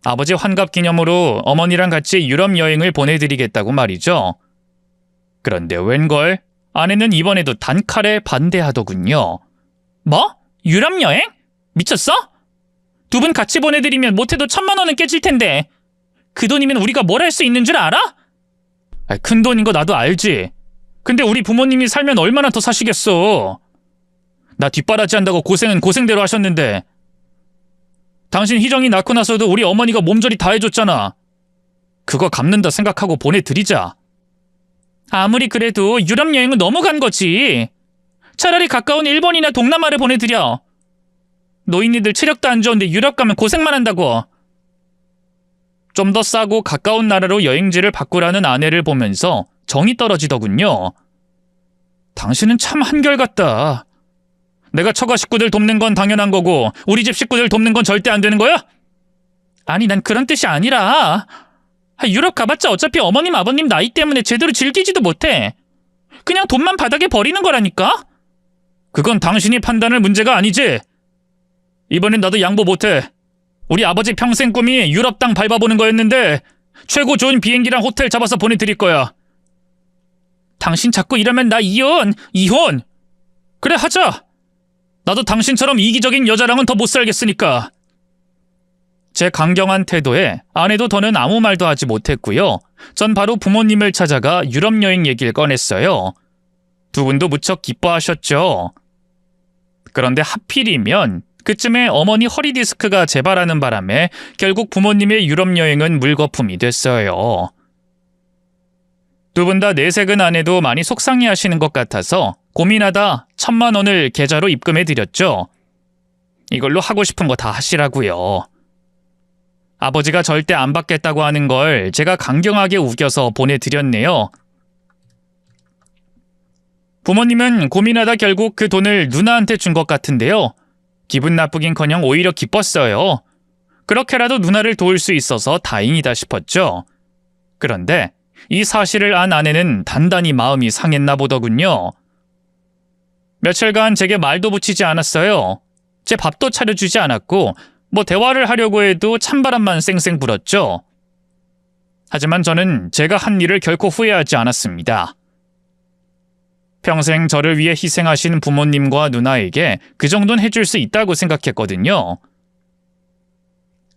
아버지 환갑 기념으로 어머니랑 같이 유럽 여행을 보내드리겠다고 말이죠. 그런데 웬걸 아내는 이번에도 단칼에 반대하더군요. 뭐? 유럽 여행? 미쳤어? 두 분 같이 보내드리면 못해도 1,000만 원은 깨질 텐데. 그 돈이면 우리가 뭘 할 수 있는 줄 알아? 큰 돈인 거 나도 알지. 근데 우리 부모님이 살면 얼마나 더 사시겠어. 나 뒷바라지 한다고 고생은 고생대로 하셨는데 당신 희정이 낳고 나서도 우리 어머니가 몸조리 다 해줬잖아. 그거 갚는다 생각하고 보내드리자. 아무리 그래도 유럽 여행은 너무 간 거지. 차라리 가까운 일본이나 동남아를 보내드려. 노인네들 체력도 안 좋은데 유럽 가면 고생만 한다고. 좀 더 싸고 가까운 나라로 여행지를 바꾸라는 아내를 보면서 정이 떨어지더군요. 당신은 참 한결같다. 내가 처가 식구들 돕는 건 당연한 거고 우리 집 식구들 돕는 건 절대 안 되는 거야? 아니 난 그런 뜻이 아니라 유럽 가봤자 어차피 어머님 아버님 나이 때문에 제대로 즐기지도 못해. 그냥 돈만 바닥에 버리는 거라니까? 그건 당신이 판단할 문제가 아니지. 이번엔 나도 양보 못해. 우리 아버지 평생 꿈이 유럽 땅 밟아보는 거였는데 최고 좋은 비행기랑 호텔 잡아서 보내드릴 거야. 당신 자꾸 이러면 나 이혼! 그래 하자. 나도 당신처럼 이기적인 여자랑은 더 못 살겠으니까. 제 강경한 태도에 아내도 더는 아무 말도 하지 못했고요. 전 바로 부모님을 찾아가 유럽 여행 얘기를 꺼냈어요. 두 분도 무척 기뻐하셨죠. 그런데 하필이면 그쯤에 어머니 허리 디스크가 재발하는 바람에 결국 부모님의 유럽 여행은 물거품이 됐어요. 두 분 다 내색은 안 해도 많이 속상해하시는 것 같아서 고민하다 1,000만 원을 계좌로 입금해드렸죠. 이걸로 하고 싶은 거 다 하시라고요. 아버지가 절대 안 받겠다고 하는 걸 제가 강경하게 우겨서 보내드렸네요. 부모님은 고민하다 결국 그 돈을 누나한테 준 것 같은데요. 기분 나쁘긴커녕 오히려 기뻤어요. 그렇게라도 누나를 도울 수 있어서 다행이다 싶었죠. 그런데 이 사실을 안 아내는 단단히 마음이 상했나 보더군요. 며칠간 제게 말도 붙이지 않았어요. 제 밥도 차려주지 않았고 대화를 하려고 해도 찬바람만 쌩쌩 불었죠. 하지만 저는 제가 한 일을 결코 후회하지 않았습니다. 평생 저를 위해 희생하신 부모님과 누나에게 그 정도는 해줄 수 있다고 생각했거든요.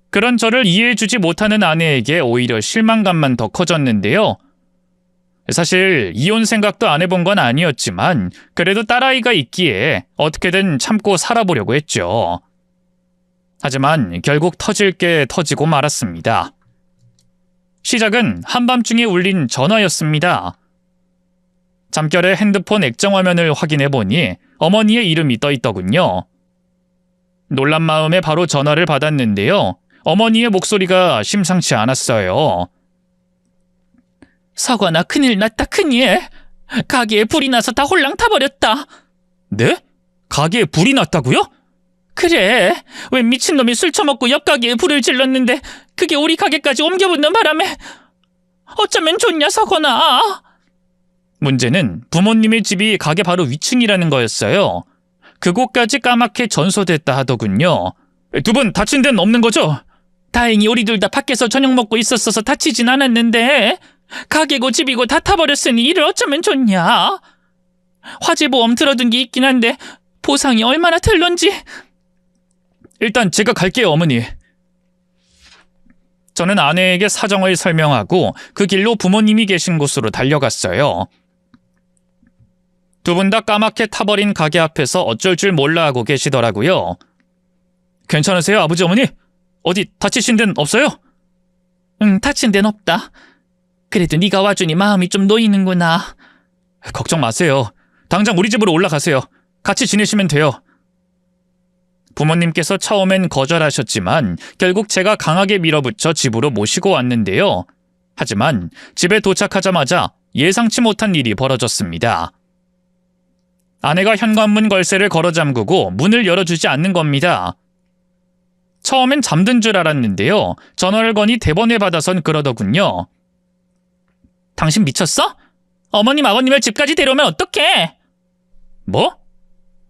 그런 저를 이해해주지 못하는 아내에게 오히려 실망감만 더 커졌는데요. 사실 이혼 생각도 안 해본 건 아니었지만 그래도 딸아이가 있기에 어떻게든 참고 살아보려고 했죠. 하지만 결국 터질 게 터지고 말았습니다. 시작은 한밤중에 울린 전화였습니다. 잠결에 핸드폰 액정 화면을 확인해보니 어머니의 이름이 떠있더군요. 놀란 마음에 바로 전화를 받았는데요. 어머니의 목소리가 심상치 않았어요. 석원아, 큰일 났다, 큰일. 가게에 불이 나서 다 홀랑 타버렸다. 네? 가게에 불이 났다고요? 그래. 웬 미친놈이 술 처먹고 옆 가게에 불을 질렀는데 그게 우리 가게까지 옮겨붙는 바람에 어쩌면 좋냐, 석원아. 문제는 부모님의 집이 가게 바로 위층이라는 거였어요. 그곳까지 까맣게 전소됐다 하더군요. 두 분 다친 데는 없는 거죠? 다행히 우리 둘 다 밖에서 저녁 먹고 있었어서 다치진 않았는데 가게고 집이고 다 타버렸으니 이를 어쩌면 좋냐. 화재보험 들어둔 게 있긴 한데 보상이 얼마나 들런지. 일단 제가 갈게요, 어머니. 저는 아내에게 사정을 설명하고 그 길로 부모님이 계신 곳으로 달려갔어요. 두 분 다 까맣게 타버린 가게 앞에서 어쩔 줄 몰라 하고 계시더라고요. 괜찮으세요, 아버지 어머니? 어디 다치신 데는 없어요? 응, 다친 데는 없다. 그래도 네가 와주니 마음이 좀 놓이는구나. 걱정 마세요. 당장 우리 집으로 올라가세요. 같이 지내시면 돼요. 부모님께서 처음엔 거절하셨지만 결국 제가 강하게 밀어붙여 집으로 모시고 왔는데요. 하지만 집에 도착하자마자 예상치 못한 일이 벌어졌습니다. 아내가 현관문 걸쇠를 걸어 잠그고 문을 열어주지 않는 겁니다. 처음엔 잠든 줄 알았는데요. 전화를 거니 대번에 받아선 그러더군요. 당신 미쳤어? 어머님 아버님을 집까지 데려오면 어떡해? 뭐?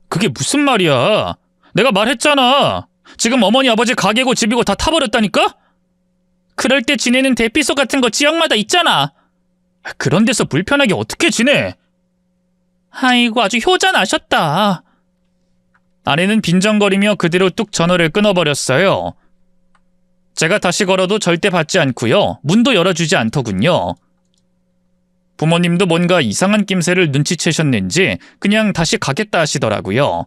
그게 무슨 말이야? 내가 말했잖아. 지금 어머니 아버지 가게고 집이고 다 타버렸다니까? 그럴 때 지내는 대피소 같은 거 지역마다 있잖아. 그런 데서 불편하게 어떻게 지내? 아이고 아주 효자 나셨다. 아내는 빈정거리며 그대로 뚝 전화를 끊어버렸어요. 제가 다시 걸어도 절대 받지 않고요. 문도 열어주지 않더군요. 부모님도 뭔가 이상한 낌새를 눈치채셨는지 그냥 다시 가겠다 하시더라고요.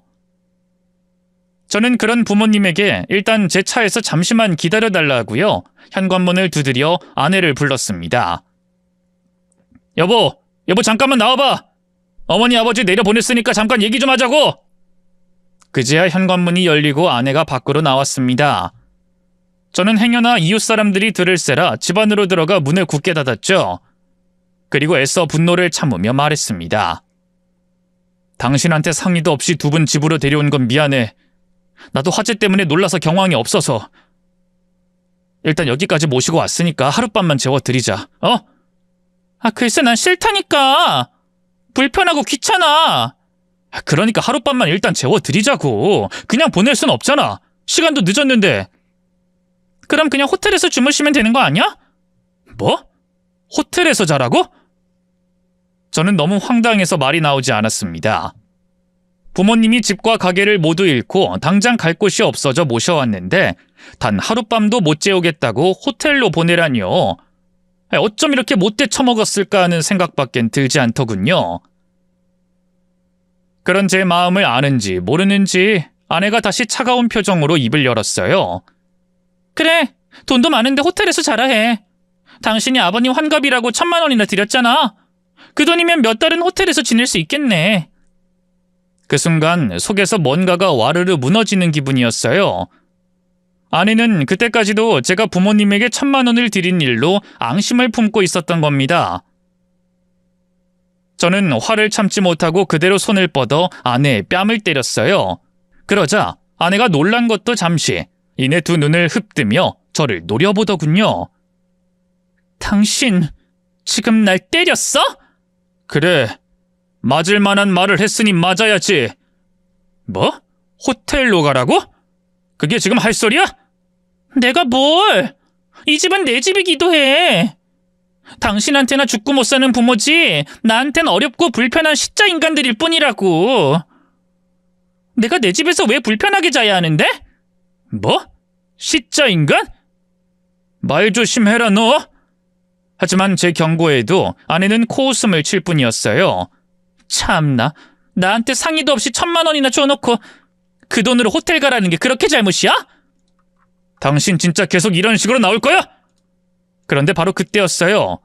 저는 그런 부모님에게 일단 제 차에서 잠시만 기다려달라고요. 현관문을 두드려 아내를 불렀습니다. 여보 잠깐만 나와봐. 어머니 아버지 내려보냈으니까 잠깐 얘기 좀 하자고. 그제야 현관문이 열리고 아내가 밖으로 나왔습니다. 저는 행여나 이웃 사람들이 들을세라 집 안으로 들어가 문을 굳게 닫았죠. 그리고 애써 분노를 참으며 말했습니다. 당신한테 상의도 없이 두 분 집으로 데려온 건 미안해. 나도 화재 때문에 놀라서 경황이 없어서. 일단 여기까지 모시고 왔으니까 하룻밤만 재워드리자. 글쎄 난 싫다니까. 불편하고 귀찮아. 그러니까 하룻밤만 일단 재워드리자고. 그냥 보낼 순 없잖아. 시간도 늦었는데. 그럼 그냥 호텔에서 주무시면 되는 거 아니야? 뭐? 호텔에서 자라고? 저는 너무 황당해서 말이 나오지 않았습니다. 부모님이 집과 가게를 모두 잃고 당장 갈 곳이 없어져 모셔왔는데 단 하룻밤도 못 재우겠다고 호텔로 보내라니요. 어쩜 이렇게 못돼 처먹었을까 하는 생각밖엔 들지 않더군요. 그런 제 마음을 아는지 모르는지 아내가 다시 차가운 표정으로 입을 열었어요. 그래, 돈도 많은데 호텔에서 자라 해. 당신이 아버님 환갑이라고 1,000만 원이나 드렸잖아. 그 돈이면 몇 달은 호텔에서 지낼 수 있겠네. 그 순간 속에서 뭔가가 와르르 무너지는 기분이었어요. 아내는 그때까지도 제가 부모님에게 1,000만 원을 드린 일로 앙심을 품고 있었던 겁니다. 저는 화를 참지 못하고 그대로 손을 뻗어 아내의 뺨을 때렸어요. 그러자 아내가 놀란 것도 잠시, 이내 두 눈을 흡뜨며 저를 노려보더군요. 당신 지금 날 때렸어? 그래, 맞을 만한 말을 했으니 맞아야지. 뭐? 호텔로 가라고? 그게 지금 할 소리야? 내가 뭘? 이 집은 내 집이기도 해. 당신한테나 죽고 못 사는 부모지 나한텐 어렵고 불편한 시짜 인간들일 뿐이라고. 내가 내 집에서 왜 불편하게 자야 하는데? 뭐? 시짜 인간? 말 조심해라 너. 하지만 제 경고에도 아내는 코웃음을 칠 뿐이었어요. 참나, 나한테 상의도 없이 1,000만 원이나 줘놓고 그 돈으로 호텔 가라는 게 그렇게 잘못이야? 당신 진짜 계속 이런 식으로 나올 거야? 그런데 바로 그때였어요.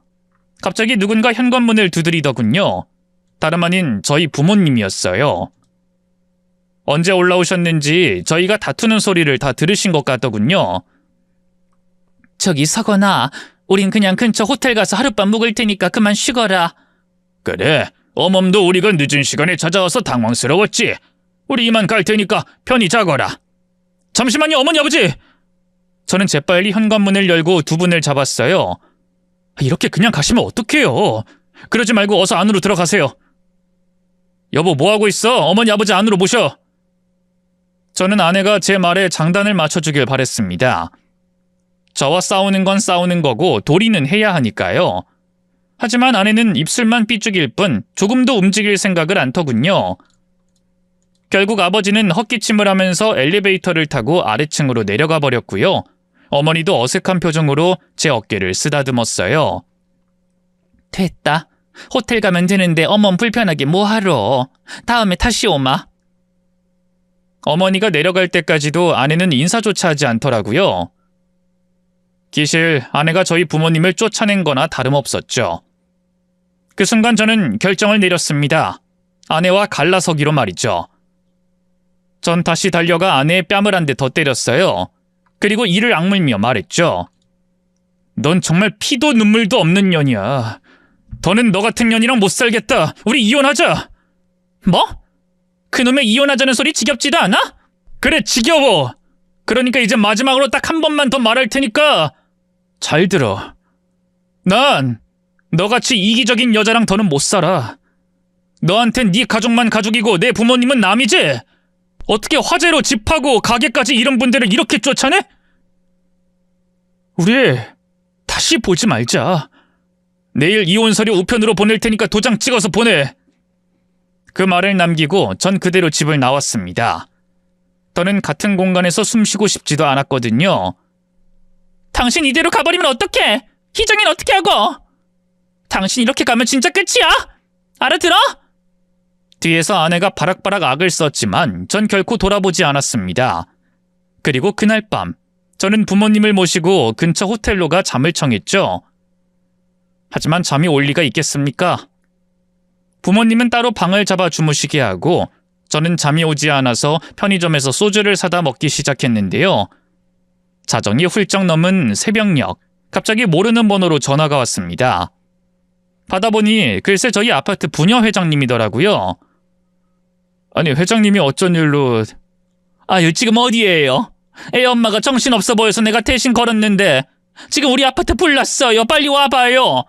갑자기 누군가 현관문을 두드리더군요. 다름 아닌 저희 부모님이었어요. 언제 올라오셨는지 저희가 다투는 소리를 다 들으신 것 같더군요. 저기 서거나, 우린 그냥 근처 호텔 가서 하룻밤 묵을 테니까 그만 쉬거라. 그래, 어멈도 우리가 늦은 시간에 찾아와서 당황스러웠지. 우리 이만 갈 테니까 편히 자거라. 잠시만요, 어머니 아버지. 저는 재빨리 현관문을 열고 두 분을 잡았어요. 이렇게 그냥 가시면 어떡해요. 그러지 말고 어서 안으로 들어가세요. 여보, 뭐하고 있어? 어머니 아버지 안으로 모셔. 저는 아내가 제 말에 장단을 맞춰주길 바랬습니다. 저와 싸우는 건 싸우는 거고 도리는 해야 하니까요. 하지만 아내는 입술만 삐죽일 뿐 조금도 움직일 생각을 않더군요. 결국 아버지는 헛기침을 하면서 엘리베이터를 타고 아래층으로 내려가 버렸고요. 어머니도 어색한 표정으로 제 어깨를 쓰다듬었어요. 됐다. 호텔 가면 되는데 어멈 불편하게 뭐하러. 다음에 다시 오마. 어머니가 내려갈 때까지도 아내는 인사조차 하지 않더라고요. 기실 아내가 저희 부모님을 쫓아낸 거나 다름없었죠. 그 순간 저는 결정을 내렸습니다. 아내와 갈라서기로 말이죠. 전 다시 달려가 아내의 뺨을 한 대 더 때렸어요. 그리고 이를 악물며 말했죠. 넌 정말 피도 눈물도 없는 년이야. 더는 너 같은 년이랑 못 살겠다. 우리 이혼하자. 뭐? 그놈의 이혼하자는 소리 지겹지도 않아? 그래, 지겨워. 그러니까 이제 마지막으로 딱 한 번만 더 말할 테니까 잘 들어. 난 너같이 이기적인 여자랑 더는 못 살아. 너한텐 네 가족만 가족이고 내 부모님은 남이지? 어떻게 화재로 집하고 가게까지 잃은 분들을 이렇게 쫓아내? 우리 다시 보지 말자. 내일 이혼 서류 우편으로 보낼 테니까 도장 찍어서 보내. 그 말을 남기고 전 그대로 집을 나왔습니다. 저는 같은 공간에서 숨쉬고 싶지도 않았거든요. 당신 이대로 가버리면 어떡해? 희정이는 어떻게 하고? 당신 이렇게 가면 진짜 끝이야? 알아들어? 뒤에서 아내가 바락바락 악을 썼지만 전 결코 돌아보지 않았습니다. 그리고 그날 밤 저는 부모님을 모시고 근처 호텔로 가 잠을 청했죠. 하지만 잠이 올 리가 있겠습니까? 부모님은 따로 방을 잡아 주무시게 하고 저는 잠이 오지 않아서 편의점에서 소주를 사다 먹기 시작했는데요. 자정이 훌쩍 넘은 새벽녘, 갑자기 모르는 번호로 전화가 왔습니다. 받아보니 글쎄 저희 아파트 부녀 회장님이더라고요. 아니 회장님이 어쩐 일로... 아유 지금 어디에요? 애 엄마가 정신없어 보여서 내가 대신 걸었는데 지금 우리 아파트 불 났어요. 빨리 와봐요.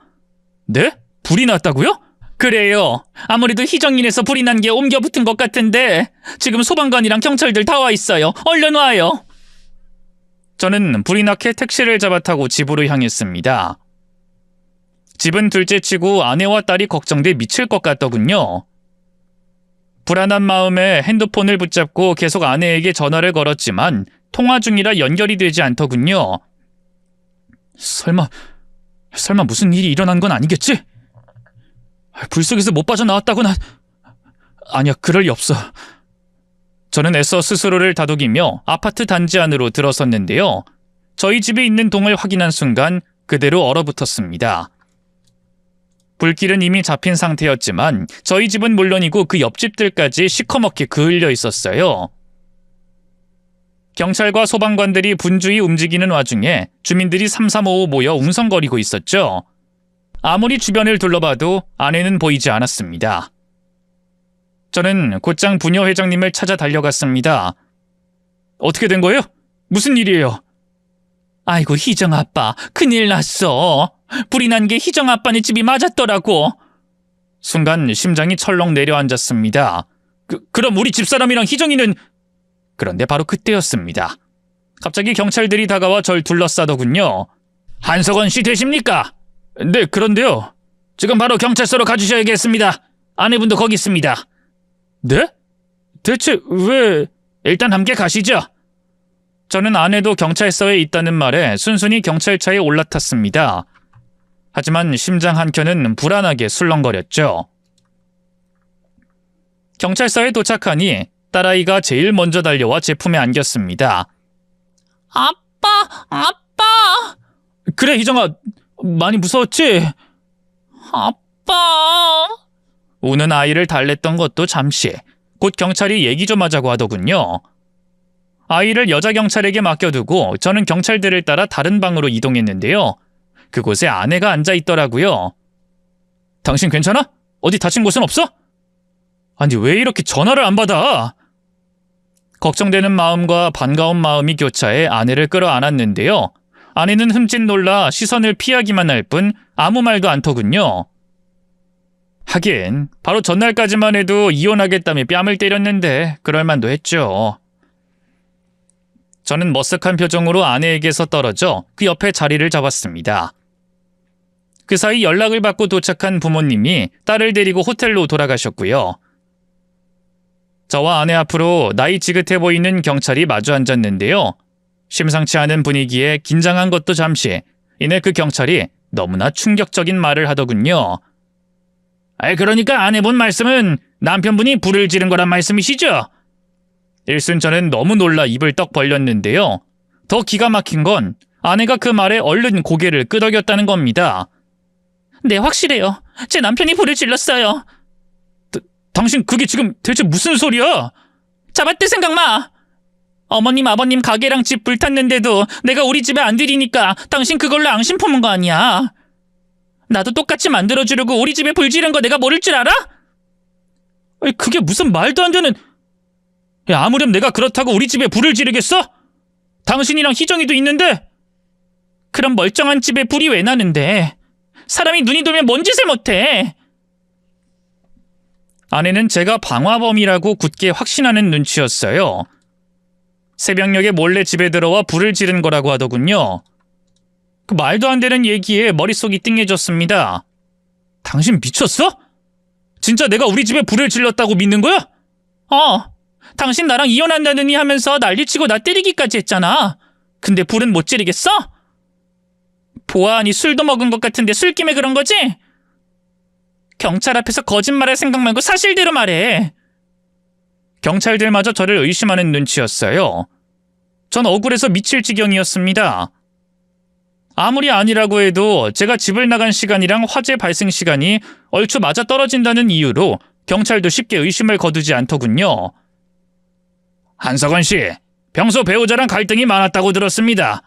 네? 불이 났다고요? 그래요. 아무래도 희정인에서 불이 난 게 옮겨 붙은 것 같은데 지금 소방관이랑 경찰들 다 와 있어요. 얼른 와요. 저는 불이 나게 택시를 잡아 타고 집으로 향했습니다. 집은 둘째치고 아내와 딸이 걱정돼 미칠 것 같더군요. 불안한 마음에 핸드폰을 붙잡고 계속 아내에게 전화를 걸었지만 통화 중이라 연결이 되지 않더군요. 설마 무슨 일이 일어난 건 아니겠지? 불 속에서 못 빠져나왔다거나... 아니야, 그럴 리 없어. 저는 애써 스스로를 다독이며 아파트 단지 안으로 들어섰는데요. 저희 집에 있는 동을 확인한 순간 그대로 얼어붙었습니다. 불길은 이미 잡힌 상태였지만 저희 집은 물론이고 그 옆집들까지 시커멓게 그을려 있었어요. 경찰과 소방관들이 분주히 움직이는 와중에 주민들이 삼삼오오 모여 웅성거리고 있었죠. 아무리 주변을 둘러봐도 아내는 보이지 않았습니다. 저는 곧장 부녀 회장님을 찾아 달려갔습니다. 어떻게 된 거예요? 무슨 일이에요? 아이고 희정 아빠 큰일 났어. 불이 난 게 희정 아빠네 집이 맞았더라고. 순간 심장이 철렁 내려앉았습니다. 그럼 우리 집사람이랑 희정이는... 그런데 바로 그때였습니다. 갑자기 경찰들이 다가와 절 둘러싸더군요. 한석원 씨 되십니까? 네, 그런데요. 지금 바로 경찰서로 가주셔야겠습니다. 아내분도 거기 있습니다. 네? 대체 왜... 일단 함께 가시죠. 저는 아내도 경찰서에 있다는 말에 순순히 경찰차에 올라탔습니다. 하지만 심장 한켠은 불안하게 술렁거렸죠. 경찰서에 도착하니 딸아이가 제일 먼저 달려와 제 품에 안겼습니다. 아빠! 그래, 희정아. 많이 무서웠지? 아빠! 우는 아이를 달랬던 것도 잠시. 곧 경찰이 얘기 좀 하자고 하더군요. 아이를 여자 경찰에게 맡겨두고 저는 경찰들을 따라 다른 방으로 이동했는데요. 그곳에 아내가 앉아 있더라고요. 당신 괜찮아? 어디 다친 곳은 없어? 아니 왜 이렇게 전화를 안 받아? 걱정되는 마음과 반가운 마음이 교차해 아내를 끌어안았는데요. 아내는 흠칫 놀라 시선을 피하기만 할 뿐 아무 말도 않더군요. 하긴 바로 전날까지만 해도 이혼하겠다며 뺨을 때렸는데 그럴 만도 했죠. 저는 머쓱한 표정으로 아내에게서 떨어져 그 옆에 자리를 잡았습니다. 그 사이 연락을 받고 도착한 부모님이 딸을 데리고 호텔로 돌아가셨고요. 저와 아내 앞으로 나이 지긋해 보이는 경찰이 마주 앉았는데요. 심상치 않은 분위기에 긴장한 것도 잠시, 이내 그 경찰이 너무나 충격적인 말을 하더군요. 그러니까 아내분 말씀은 남편분이 불을 지른 거란 말씀이시죠? 일순 저는 너무 놀라 입을 떡 벌렸는데요. 더 기가 막힌 건 아내가 그 말에 얼른 고개를 끄덕였다는 겁니다. 네, 확실해요. 제 남편이 불을 질렀어요. 당신 그게 지금 대체 무슨 소리야? 잡았대 생각 마. 어머님, 아버님 가게랑 집 불탔는데도 내가 우리 집에 안 들이니까 당신 그걸로 앙심 품은 거 아니야. 나도 똑같이 만들어주려고 우리 집에 불 지른 거 내가 모를 줄 알아? 그게 무슨 말도 안 되는... 아무렴 내가 그렇다고 우리 집에 불을 지르겠어? 당신이랑 희정이도 있는데. 그럼 멀쩡한 집에 불이 왜 나는데? 사람이 눈이 돌면 뭔 짓을 못해? 아내는 제가 방화범이라고 굳게 확신하는 눈치였어요. 새벽녘에 몰래 집에 들어와 불을 지른 거라고 하더군요. 그 말도 안 되는 얘기에 머릿속이 띵해졌습니다. 당신 미쳤어? 진짜 내가 우리 집에 불을 질렀다고 믿는 거야? 당신 나랑 이혼한다느니 하면서 난리치고 나 때리기까지 했잖아. 근데 불은 못 지르겠어? 보아하니 술도 먹은 것 같은데 술김에 그런 거지? 경찰 앞에서 거짓말할 생각 말고 사실대로 말해. 경찰들마저 저를 의심하는 눈치였어요. 전 억울해서 미칠 지경이었습니다. 아무리 아니라고 해도 제가 집을 나간 시간이랑 화재 발생 시간이 얼추 맞아떨어진다는 이유로 경찰도 쉽게 의심을 거두지 않더군요. 한석원 씨, 평소 배우자랑 갈등이 많았다고 들었습니다.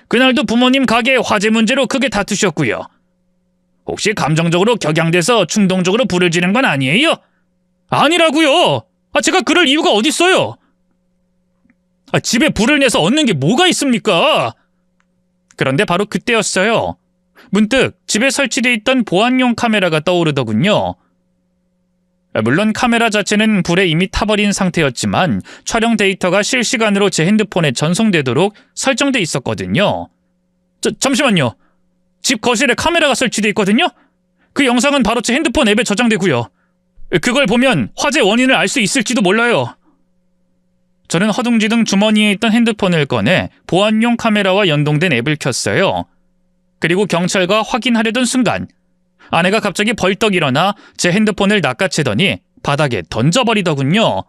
그날도 부모님 가게 화재 문제로 크게 다투셨고요. 혹시 감정적으로 격양돼서 충동적으로 불을 지른 건 아니에요? 아니라고요. 제가 그럴 이유가 어딨어요? 집에 불을 내서 얻는 게 뭐가 있습니까? 그런데 바로 그때였어요. 문득 집에 설치돼 있던 보안용 카메라가 떠오르더군요. 물론 카메라 자체는 불에 이미 타버린 상태였지만 촬영 데이터가 실시간으로 제 핸드폰에 전송되도록 설정돼 있었거든요. 잠시만요. 집 거실에 카메라가 설치돼 있거든요? 그 영상은 바로 제 핸드폰 앱에 저장되고요. 그걸 보면 화재 원인을 알 수 있을지도 몰라요. 저는 허둥지둥 주머니에 있던 핸드폰을 꺼내 보안용 카메라와 연동된 앱을 켰어요. 그리고 경찰과 확인하려던 순간 아내가 갑자기 벌떡 일어나 제 핸드폰을 낚아채더니 바닥에 던져버리더군요.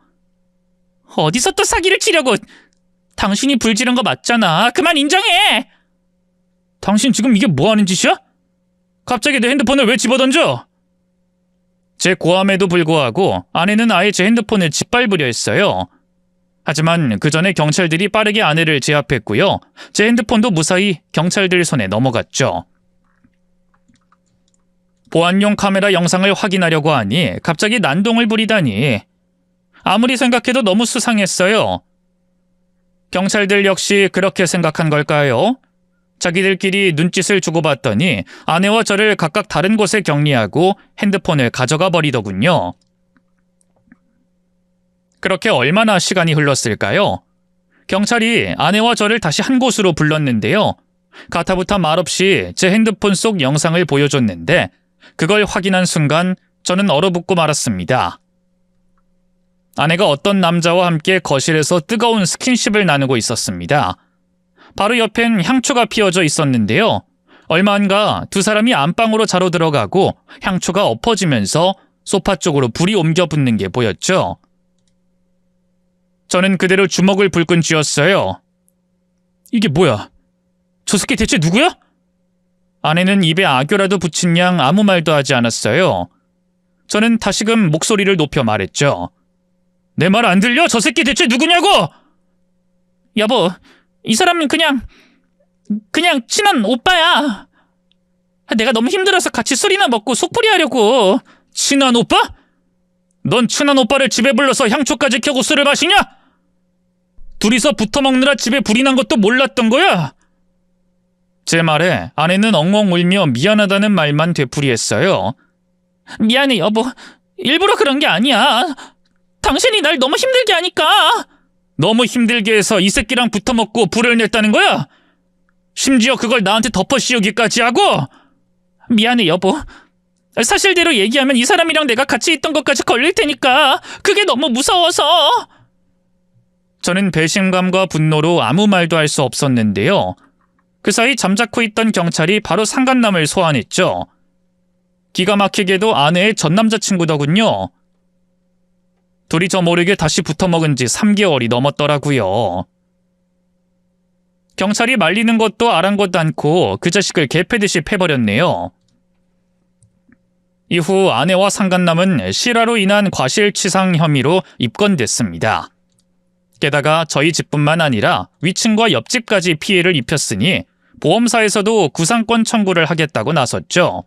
어디서 또 사기를 치려고. 당신이 불 지른 거 맞잖아. 그만 인정해. 당신 지금 이게 뭐 하는 짓이야? 갑자기 내 핸드폰을 왜 집어던져? 제 고함에도 불구하고 아내는 아예 제 핸드폰을 짓밟으려 했어요. 하지만 그 전에 경찰들이 빠르게 아내를 제압했고요. 제 핸드폰도 무사히 경찰들 손에 넘어갔죠. 보안용 카메라 영상을 확인하려고 하니 갑자기 난동을 부리다니. 아무리 생각해도 너무 수상했어요. 경찰들 역시 그렇게 생각한 걸까요? 자기들끼리 눈짓을 주고받더니 아내와 저를 각각 다른 곳에 격리하고 핸드폰을 가져가 버리더군요. 그렇게 얼마나 시간이 흘렀을까요? 경찰이 아내와 저를 다시 한 곳으로 불렀는데요. 가타부타 말없이 제 핸드폰 속 영상을 보여줬는데 그걸 확인한 순간 저는 얼어붙고 말았습니다. 아내가 어떤 남자와 함께 거실에서 뜨거운 스킨십을 나누고 있었습니다. 바로 옆엔 향초가 피어져 있었는데요. 얼마 안가 두 사람이 안방으로 자러 들어가고 향초가 엎어지면서 소파 쪽으로 불이 옮겨 붙는 게 보였죠. 저는 그대로 주먹을 불끈 쥐었어요. 이게 뭐야? 저 새끼 대체 누구야? 아내는 입에 악교라도 붙인 양 아무 말도 하지 않았어요. 저는 다시금 목소리를 높여 말했죠. 내 말 안 들려? 저 새끼 대체 누구냐고! 여보, 이 사람은 그냥 친한 오빠야. 내가 너무 힘들어서 같이 술이나 먹고 속풀이 하려고. 친한 오빠? 넌 친한 오빠를 집에 불러서 향초까지 켜고 술을 마시냐? 둘이서 붙어먹느라 집에 불이 난 것도 몰랐던 거야? 제 말에 아내는 엉엉 울며 미안하다는 말만 되풀이했어요. 미안해 여보. 일부러 그런 게 아니야. 당신이 날 너무 힘들게 하니까. 너무 힘들게 해서 이 새끼랑 붙어먹고 불을 냈다는 거야? 심지어 그걸 나한테 덮어 씌우기까지 하고? 미안해 여보. 사실대로 얘기하면 이 사람이랑 내가 같이 있던 것까지 걸릴 테니까 그게 너무 무서워서. 저는 배신감과 분노로 아무 말도 할 수 없었는데요. 그 사이 잠자코 있던 경찰이 바로 상간남을 소환했죠. 기가 막히게도 아내의 전 남자친구더군요. 둘이 저 모르게 다시 붙어먹은 지 3개월이 넘었더라고요. 경찰이 말리는 것도 아랑곳 않고 그 자식을 개패듯이 패버렸네요. 이후 아내와 상간남은 실화로 인한 과실치상 혐의로 입건됐습니다. 게다가 저희 집뿐만 아니라 위층과 옆집까지 피해를 입혔으니 보험사에서도 구상권 청구를 하겠다고 나섰죠.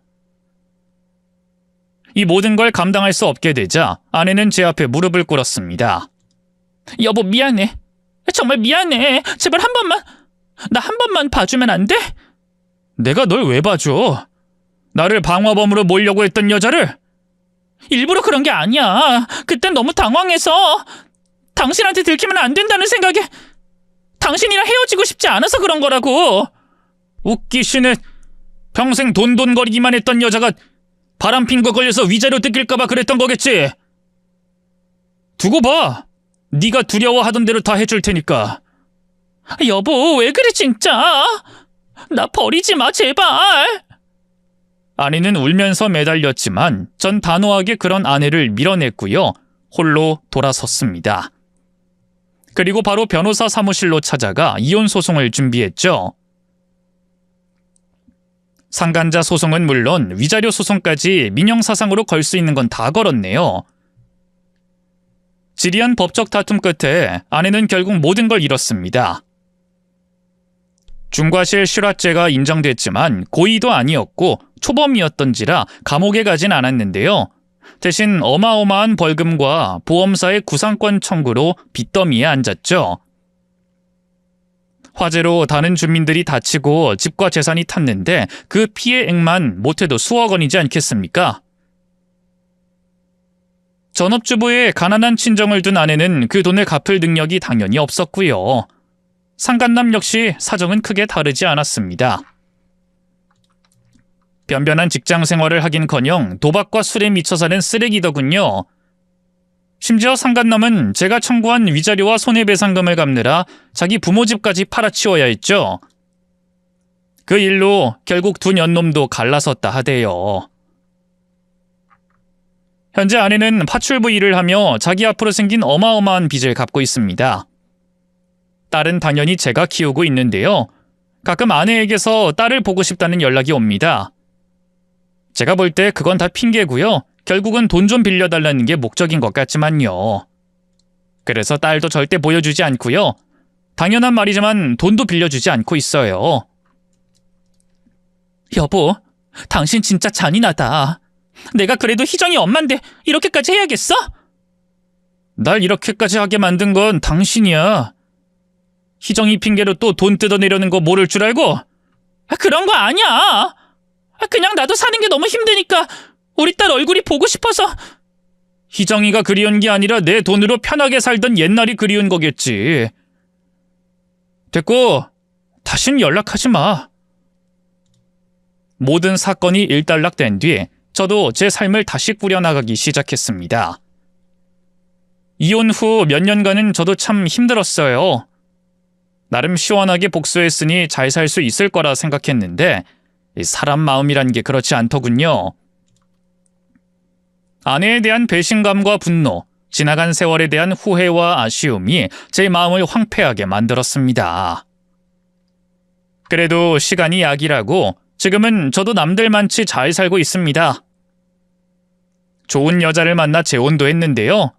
이 모든 걸 감당할 수 없게 되자 아내는 제 앞에 무릎을 꿇었습니다. 여보 미안해. 정말 미안해. 제발 한 번만, 나 한 번만 봐주면 안 돼? 내가 널 왜 봐줘? 나를 방화범으로 몰려고 했던 여자를? 일부러 그런 게 아니야. 그땐 너무 당황해서 당신한테 들키면 안 된다는 생각에 당신이랑 헤어지고 싶지 않아서 그런 거라고. 웃기시네. 평생 돈돈거리기만 했던 여자가 바람핀 거 걸려서 위자료 뜯길까봐 그랬던 거겠지? 두고 봐. 네가 두려워하던 대로 다 해줄 테니까. 여보, 왜 그래 진짜? 나 버리지 마, 제발. 아내는 울면서 매달렸지만 전 단호하게 그런 아내를 밀어냈고요. 홀로 돌아섰습니다. 그리고 바로 변호사 사무실로 찾아가 이혼 소송을 준비했죠. 상간자 소송은 물론 위자료 소송까지 민형사상으로 걸 수 있는 건 다 걸었네요. 지리한 법적 다툼 끝에 아내는 결국 모든 걸 잃었습니다. 중과실 실화죄가 인정됐지만 고의도 아니었고 초범이었던지라 감옥에 가진 않았는데요. 대신 어마어마한 벌금과 보험사의 구상권 청구로 빚더미에 앉았죠. 화재로 다른 주민들이 다치고 집과 재산이 탔는데 그 피해액만 못해도 수억 원이지 않겠습니까? 전업주부의 가난한 친정을 둔 아내는 그 돈을 갚을 능력이 당연히 없었고요. 상간남 역시 사정은 크게 다르지 않았습니다. 변변한 직장 생활을 하긴커녕 도박과 술에 미쳐 사는 쓰레기더군요. 심지어 상간남은 제가 청구한 위자료와 손해배상금을 갚느라 자기 부모 집까지 팔아치워야 했죠. 그 일로 결국 두 년놈도 갈라섰다 하대요. 현재 아내는 파출부 일을 하며 자기 앞으로 생긴 어마어마한 빚을 갚고 있습니다. 딸은 당연히 제가 키우고 있는데요. 가끔 아내에게서 딸을 보고 싶다는 연락이 옵니다. 제가 볼 때 그건 다 핑계고요. 결국은 돈 좀 빌려달라는 게 목적인 것 같지만요. 그래서 딸도 절대 보여주지 않고요. 당연한 말이지만 돈도 빌려주지 않고 있어요. 여보, 당신 진짜 잔인하다. 내가 그래도 희정이 엄만데 이렇게까지 해야겠어? 날 이렇게까지 하게 만든 건 당신이야. 희정이 핑계로 또 돈 뜯어내려는 거 모를 줄 알고? 그런 거 아니야. 그냥 나도 사는 게 너무 힘드니까 우리 딸 얼굴이 보고 싶어서. 희정이가 그리운 게 아니라 내 돈으로 편하게 살던 옛날이 그리운 거겠지. 됐고, 다신 연락하지 마. 모든 사건이 일단락된 뒤 저도 제 삶을 다시 꾸려나가기 시작했습니다. 이혼 후 몇 년간은 저도 참 힘들었어요. 나름 시원하게 복수했으니 잘 살 수 있을 거라 생각했는데 사람 마음이란 게 그렇지 않더군요. 아내에 대한 배신감과 분노, 지나간 세월에 대한 후회와 아쉬움이 제 마음을 황폐하게 만들었습니다. 그래도 시간이 약이라고 지금은 저도 남들만치 잘 살고 있습니다. 좋은 여자를 만나 재혼도 했는데요.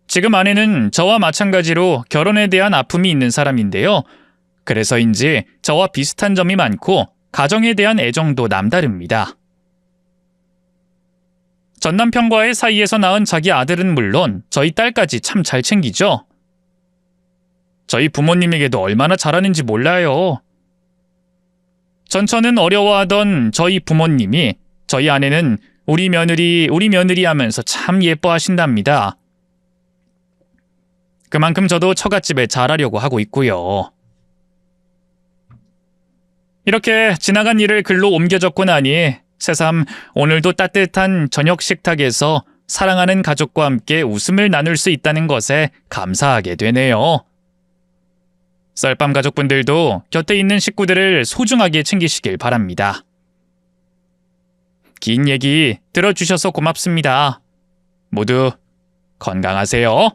지금 아내는 저와 마찬가지로 결혼에 대한 아픔이 있는 사람인데요. 그래서인지 저와 비슷한 점이 많고 가정에 대한 애정도 남다릅니다. 전 남편과의 사이에서 낳은 자기 아들은 물론 저희 딸까지 참 잘 챙기죠. 저희 부모님에게도 얼마나 잘하는지 몰라요. 전처는 어려워하던 저희 부모님이 저희 아내는 우리 며느리 하면서 참 예뻐하신답니다. 그만큼 저도 처갓집에 잘하려고 하고 있고요. 이렇게 지나간 일을 글로 옮겨 적고 나니 새삼 오늘도 따뜻한 저녁 식탁에서 사랑하는 가족과 함께 웃음을 나눌 수 있다는 것에 감사하게 되네요. 썰밤 가족분들도 곁에 있는 식구들을 소중하게 챙기시길 바랍니다. 긴 얘기 들어주셔서 고맙습니다. 모두 건강하세요.